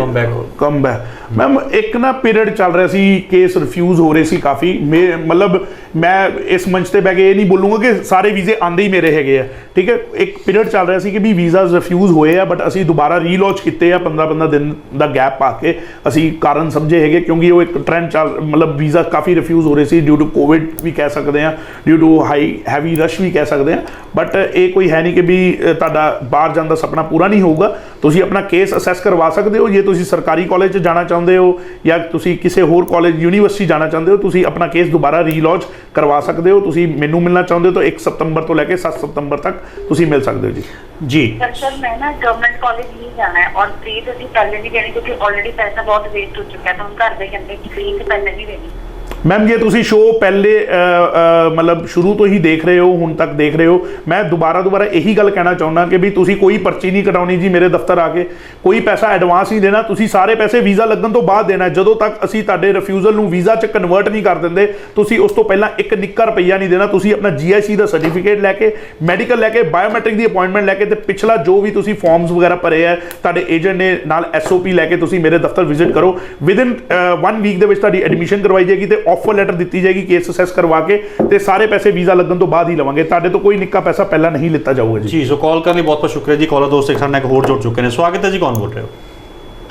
come back. Ma'am ਇੱਕ ਨਾ ਪੀਰੀਅਡ ਚੱਲ ਰਿਹਾ ਸੀ, ਕੇਸ ਰਿਫਿਊਜ਼ ਹੋ ਰਹੇ ਸੀ ਕਾਫੀ। ਮਤਲਬ ਮੈਂ ਇਸ ਮੰਚ ਤੇ ਬਹਿ ਕੇ ਇਹ ਨਹੀਂ ਬੋਲੂੰਗਾ ਕਿ ਸਾਰੇ ਵੀਜ਼ੇ ਆਂਦੇ ਹੀ ਮੇਰੇ ਹੈਗੇ ਆ, ਠੀਕ ਹੈ। ਇੱਕ ਪੀਰੀਅਡ ਚੱਲ ਰਿਹਾ ਸੀ ਕਿ ਵੀ ਵੀਜ਼ਾਸ ਰਿਫਿਊਜ਼ ਹੋਏ ਆ, ਬਟ ਅਸੀਂ ਦੁਬਾਰਾ ਰੀਲਾਂਚ ਕੀਤੇ ਆ 15 ਦਿਨ ਦਾ ਗੈਪ ਪਾ ਕੇ। ਅਸੀਂ ਕਾਰਨ ਸਮਝੇ ਹੈਗੇ ਕਿਉਂਕਿ ਉਹ ਇੱਕ ਟ੍ਰੈਂਡ ਮਤਲਬ ਵੀਜ਼ਾ ਕਾਫੀ ਰਿਫਿਊਜ਼ ਹੋ ਰਹੇ ਸੀ ਡਿਊ ਟੂ ਕੋਵਿਡ ਵੀ ਕਹਿ ਸਕਦੇ ਆ, ਡਿਊ ਟੂ ਹੈਵੀ ਰਸ਼ ਵੀ ਕਹਿ ਸਕਦੇ ਆ। ਬਟ ਇਹ ਕੋਈ ਹੈ ਨਹੀਂ ਕਿ ਵੀ ਤੁਹਾਡਾ ਬਾਹਰ ਜਾਣ ਦਾ ਸੁਪਨਾ ਪੂਰਾ ਨਹੀਂ ਹੋਊਗਾ। ਤੁਸੀਂ ਆਪਣਾ ਕੇਸ ਅਸੈਸ ਕਰਵਾ ਸਕਦੇ ਹੋ। ਜੇ ਤੁਸੀਂ ਸਰਕਾਰੀ ਕਾਲਜ 'ਚ ਜਾਣਾ ਚਾਹੁੰਦੇ ਹੋ ਜਾਂ ਤੁਸੀਂ ਕਿਸੇ ਹੋਰ ਕਾਲਜ ਯੂਨੀਵਰਸਿਟੀ ਜਾਣਾ ਚਾਹੁੰਦੇ ਹੋ, ਤੁਸੀਂ ਆਪਣਾ ਕੇਸ ਦੁਬਾਰਾ ਰੀਲਾਂਚ ਕਰਵਾ ਸਕਦੇ ਹੋ। ਤੁਸੀਂ ਮੈਨੂੰ ਮਿਲਣਾ ਚਾਹੁੰਦੇ ਹੋ ਤਾਂ 1 ਸਤੰਬਰ ਤੋਂ ਲੈ ਕੇ 7 ਸਤੰਬਰ ਤੱਕ ਤੁਸੀਂ ਮਿਲ ਸਕਦੇ ਹੋ ਜੀ। ਜੀ ਸਰ ਮੈਂ ਨਾ ਗਵਰਨਮੈਂਟ ਕਾਲਜ ਹੀ ਜਾਣਾ ਹੈ ਔਰ ਫ੍ਰੀ ਤੁਸੀਂ ਪਹਿਲੇ ਨਹੀਂ ਦੇਣੀ ਕਿਉਂਕਿ ਆਲਰੇਡੀ ਪੈਸਾ ਬਹੁਤ ਵੇਸਟ ਹੋ ਚੁੱਕਾ ਹੈ। ਤਾਂ ਹੁਣ ਘਰ ਦੇ ਕਹਿੰਦੇ ਕਿ ਫ੍ਰੀ ਤੇ ਪਹਿਲੇ ਨਹੀਂ ਦੇਣੀ। मैम ये तुसी शो पहले मतलब शुरू तो ही देख रहे हो, हुण तक देख रहे हो, मैं दोबारा यही गल कहना चाहुंदा कि भी तुसी कोई पर्ची नहीं कटाउणी जी मेरे दफ्तर आके, कोई पैसा एडवांस नहीं देना, तुसी सारे पैसे वीज़ा लगन तो बाद देना। जदों तक असी तुहाडे रिफ्यूजल नूं वीज़ा च कन्वर्ट नहीं कर दिंदे, तुसी उस तो पहला एक निक्का रुपया नहीं देना। तुसी अपना GIC का सर्टिफिकेट लैके, मैडिकल लैके, बायोमैट्रिक की अपॉइंटमेंट लैके ते पिछला जो भी तुसी फॉर्म्स वगैरह भरे है तुहाडे एजेंट ने नाल SOP लैके तुसी मेरे दफ्तर विजिट करो। विदिन 1 वीक दे विच तुहाडी एडमिशन करवाई जाएगी ते ऑफर लैटर दी जाएगी केस असेस करवा के, ते सारे पैसे वीज़ा लगन तो बाद ही लवांगे, तुहाडे तो कोई निक्का पैसा पहला नहीं लिता जाऊगा जी। सो कॉल करने बहुत बहुत शुक्रिया जी। कॉलर दोस्त एक साथ होर जुड़ चुके हैं, स्वागत है जी। कौन बोल रहे हो?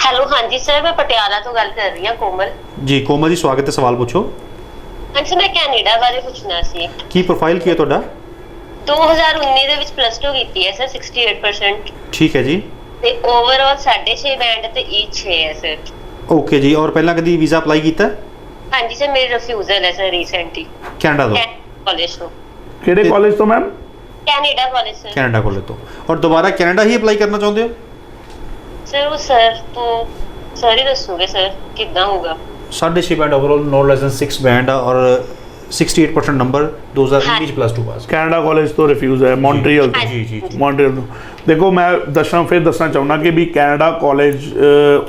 हेलो, हाँ जी सर, मैं पटियाला तो गल कर रही हूँ, कोमल जी। कोमल जी स्वागत है, सवाल पूछो। हाँ जी, मैं कैनेडा बारे पूछना सी। की प्रोफाइल की है ਤੁਹਾਡਾ? 2019 ਦੇ ਵਿੱਚ +2 ਕੀਤੀ ਹੈ ਸਰ, 68%। ठीक है जी। ਤੇ ਓਵਰਆਲ 6.5 ਬੈਂਡ ਤੇ E6 ਹੈ ਸਰ। ओके जी। और पहला कभी वीज़ा अप्लाई किया? हाँ जी सर, मेरी रिफ्यूजल है सर रिसेंटली कनाडा तो? कॉलेज ਤੋਂ। ਕਿਹੜੇ ਕਾਲਜ ਤੋਂ ma'am? Canada college sir. Canada college तो। और दोबारा कनाडा ही अप्लाई करना चाहते हो? सर वो सर तो सर ही दसोगे सर कितना होगा? 6.5 band overall, no less than 6 band और 68% नंबर 2019 +2 पास। ਕੈਨੇਡਾ ਕਾਲਜ ਤੋਂ ਰਿਫਿਊਜ਼ ਹੈ, ਮੌਂਟਰੀਅਲ ਤੋਂ। जी जी। ਮੌਂਟਰੀਅਲ ਤੋਂ ਦੇਖੋ, ਮੈਂ ਦੱਸਣਾ ਚਾਹੁੰਦਾ ਕਿ ਵੀ ਕੈਨੇਡਾ ਕਾਲਜ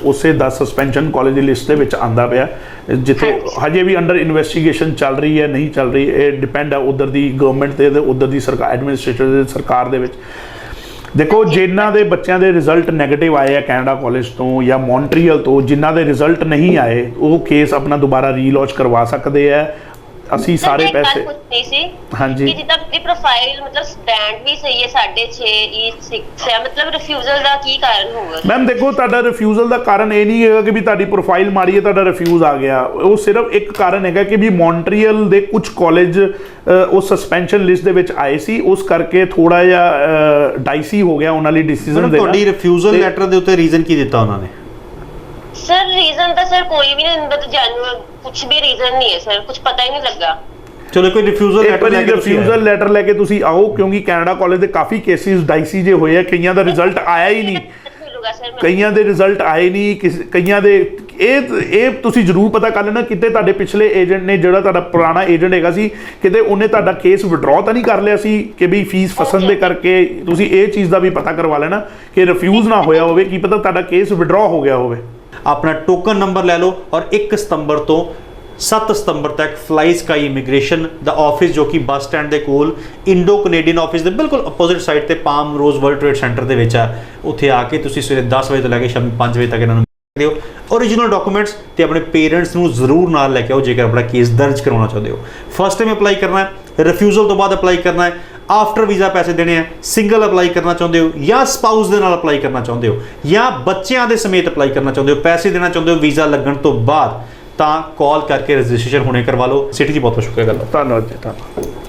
ਉਸੇ 10 ਸਸਪੈਂਸ਼ਨ ਕਾਲਜ ਦੀ ਲਿਸਟ ਦੇ ਵਿੱਚ ਆਂਦਾ ਪਿਆ, ਜਿੱਥੇ ਹਜੇ ਵੀ ਅੰਡਰ ਇਨਵੈਸਟੀਗੇਸ਼ਨ ਚੱਲ ਰਹੀ ਹੈ, ਨਹੀਂ ਚੱਲ ਰਹੀ, ਇਹ ਡਿਪੈਂਡ ਹੈ ਉਧਰ ਦੀ ਗਵਰਨਮੈਂਟ ਤੇ ਉਧਰ ਦੀ ਸਰਕਾਰ, ਐਡਮਿਨਿਸਟ੍ਰੇਟਰ ਦੇ ਸਰਕਾਰ ਦੇ ਵਿੱਚ। ਦੇਖੋ, ਜਿਨ੍ਹਾਂ ਦੇ ਬੱਚਿਆਂ ਦੇ ਰਿਜ਼ਲਟ ਨੈਗੇਟਿਵ ਆਏ ਆ ਕੈਨੇਡਾ ਕਾਲਜ ਤੋਂ ਜਾਂ ਮੌਂਟਰੀਅਲ ਤੋਂ, ਜਿਨ੍ਹਾਂ ਦੇ ਰਿਜ਼ਲਟ ਨਹੀਂ ਆਏ, ਉਹ ਕੇਸ ਆਪਣਾ ਦੁਬਾਰਾ ਰੀਲੌਂਚ ਕਰਵਾ ਸਕਦੇ ਆ। ਅਸੀਂ ਸਾਰੇ ਪੈਸੇ ਹਾਂਜੀ ਕਿ ਜਿੱਦਾਂ ਦੀ ਪ੍ਰੋਫਾਈਲ ਮਤਲਬ ਸਟੈਂਡ ਵੀ ਸਹੀ ਹੈ, 6.5 E6 ਹੈ, ਮਤਲਬ ਰਿਫਿਊਜ਼ਲ ਦਾ ਕੀ ਕਾਰਨ ਹੋਊਗਾ? ਮੈਮ ਦੇਖੋ, ਤੁਹਾਡਾ ਰਿਫਿਊਜ਼ਲ ਦਾ ਕਾਰਨ ਇਹ ਨਹੀਂ ਹੈਗਾ ਕਿ ਵੀ ਤੁਹਾਡੀ ਪ੍ਰੋਫਾਈਲ ਮਾਰੀ ਹੈ ਤੁਹਾਡਾ ਰਿਫਿਊਜ਼ ਆ ਗਿਆ। ਉਹ ਸਿਰਫ ਇੱਕ ਕਾਰਨ ਹੈਗਾ ਕਿ ਵੀ ਮੌਂਟਰੀਅਲ ਦੇ ਕੁਝ ਕਾਲਜ ਉਹ ਸਸਪੈਂਸ਼ਨ ਲਿਸਟ ਦੇ ਵਿੱਚ ਆਏ ਸੀ, ਉਸ ਕਰਕੇ ਥੋੜਾ ਜਿਹਾ ਡਾਈਸੀ ਹੋ ਗਿਆ ਉਹਨਾਂ ਲਈ ਡਿਸੀਜਨ ਦੇਣਾ। ਤੁਹਾਡੀ ਰਿਫਿਊਜ਼ਲ ਲੈਟਰ ਦੇ ਉੱਤੇ ਰੀਜ਼ਨ ਕੀ ਦਿੱਤਾ ਉਹਨਾਂ ਨੇ? सर रीजन तो सर कोई भी नहीं, मतलब जेन्युइन कुछ भी रीजन नहीं है सर, कुछ पता ही नहीं लगा। चलो कोई रिफ्यूजल ਲੈਟਰ ਲੈ ਕੇ ਤੁਸੀਂ ਆਓ, ਕਿਉਂਕਿ ਕੈਨੇਡਾ ਕਾਲਜ ਦੇ ਕਾਫੀ ਕੇਸਿਸ ਡਾਈਸੀ ਜੇ ਹੋਏ ਆ, ਕਈਆਂ ਦਾ ਰਿਜ਼ਲਟ ਆਇਆ ਹੀ ਨਹੀਂ, ਕਈਆਂ ਦੇ ਰਿਜ਼ਲਟ ਆਏ ਨਹੀਂ, ਕਈਆਂ ਦੇ ਇਹ ਤੁਸੀਂ ਜ਼ਰੂਰ ਪਤਾ ਕਰ ਲੈਣਾ ਕਿਤੇ ਤੁਹਾਡੇ ਪਿਛਲੇ ਏਜੰਟ ਨੇ, ਜਿਹੜਾ ਤੁਹਾਡਾ ਪੁਰਾਣਾ ਏਜੰਟ ਹੈਗਾ ਸੀ, ਕਿਤੇ ਉਹਨੇ ਤੁਹਾਡਾ ਕੇਸ ਵਿਡਰਾਅ ਤਾਂ ਨਹੀਂ ਕਰ ਲਿਆ ਸੀ ਕਿ ਵੀ ਫੀਸ ਫਸਣ ਦੇ ਕਰਕੇ। ਤੁਸੀਂ ਇਹ ਚੀਜ਼ ਦਾ ਵੀ ਪਤਾ ਕਰਵਾ ਲੈਣਾ ਕਿ ਰਿਫਿਊਜ਼ ਨਾ ਹੋਇਆ ਹੋਵੇ, ਕੀ ਪਤਾ ਤੁਹਾਡਾ ਕੇਸ ਵਿਡਰਾਅ ਹੋ ਗਿਆ ਹੋਵੇ। अपना टोकन नंबर ले लो और 1 सितंबर तो 7 सितंबर तक फ्लाई स्काई इमिग्रेशन दा ऑफिस जो कि बस स्टैंड के कोल इंडो कनेडियन ऑफिस के बिल्कुल अपोजिट साइड ते पाम रोज वर्ल्ड ट्रेड सेंटर के विच आ, उत्थे आके तुसीं सवेरे 10 बजे तो लैके शामी 5 बजे तक इन्हां नूं मिल सकदे हो। ओरिजिनल डॉक्यूमेंट्स ते अपने पेरेंट्स नूं जरूर नाल लैके आओ जेकर अपना केस दर्ज करवाना चाहते हो। फर्स्ट टाइम अप्लाई करना है, रिफ्यूजल तो बाद अप्लाई करना है, आफ्टर वीज़ा पैसे देने हैं, सिंगल अप्लाई करना चाहते हो या स्पाउस दे नाल अप्लाई करना चाहते हो या बच्चों के समेत अप्लाई करना चाहते हो, पैसे देना चाहते हो वीज़ा लगन तो बाद, तो कॉल करके रजिस्ट्रेशन होने करवा लो। सिटी जी बहुत बहुत शुक्रिया। धन्यवाद जी, धन्यवाद।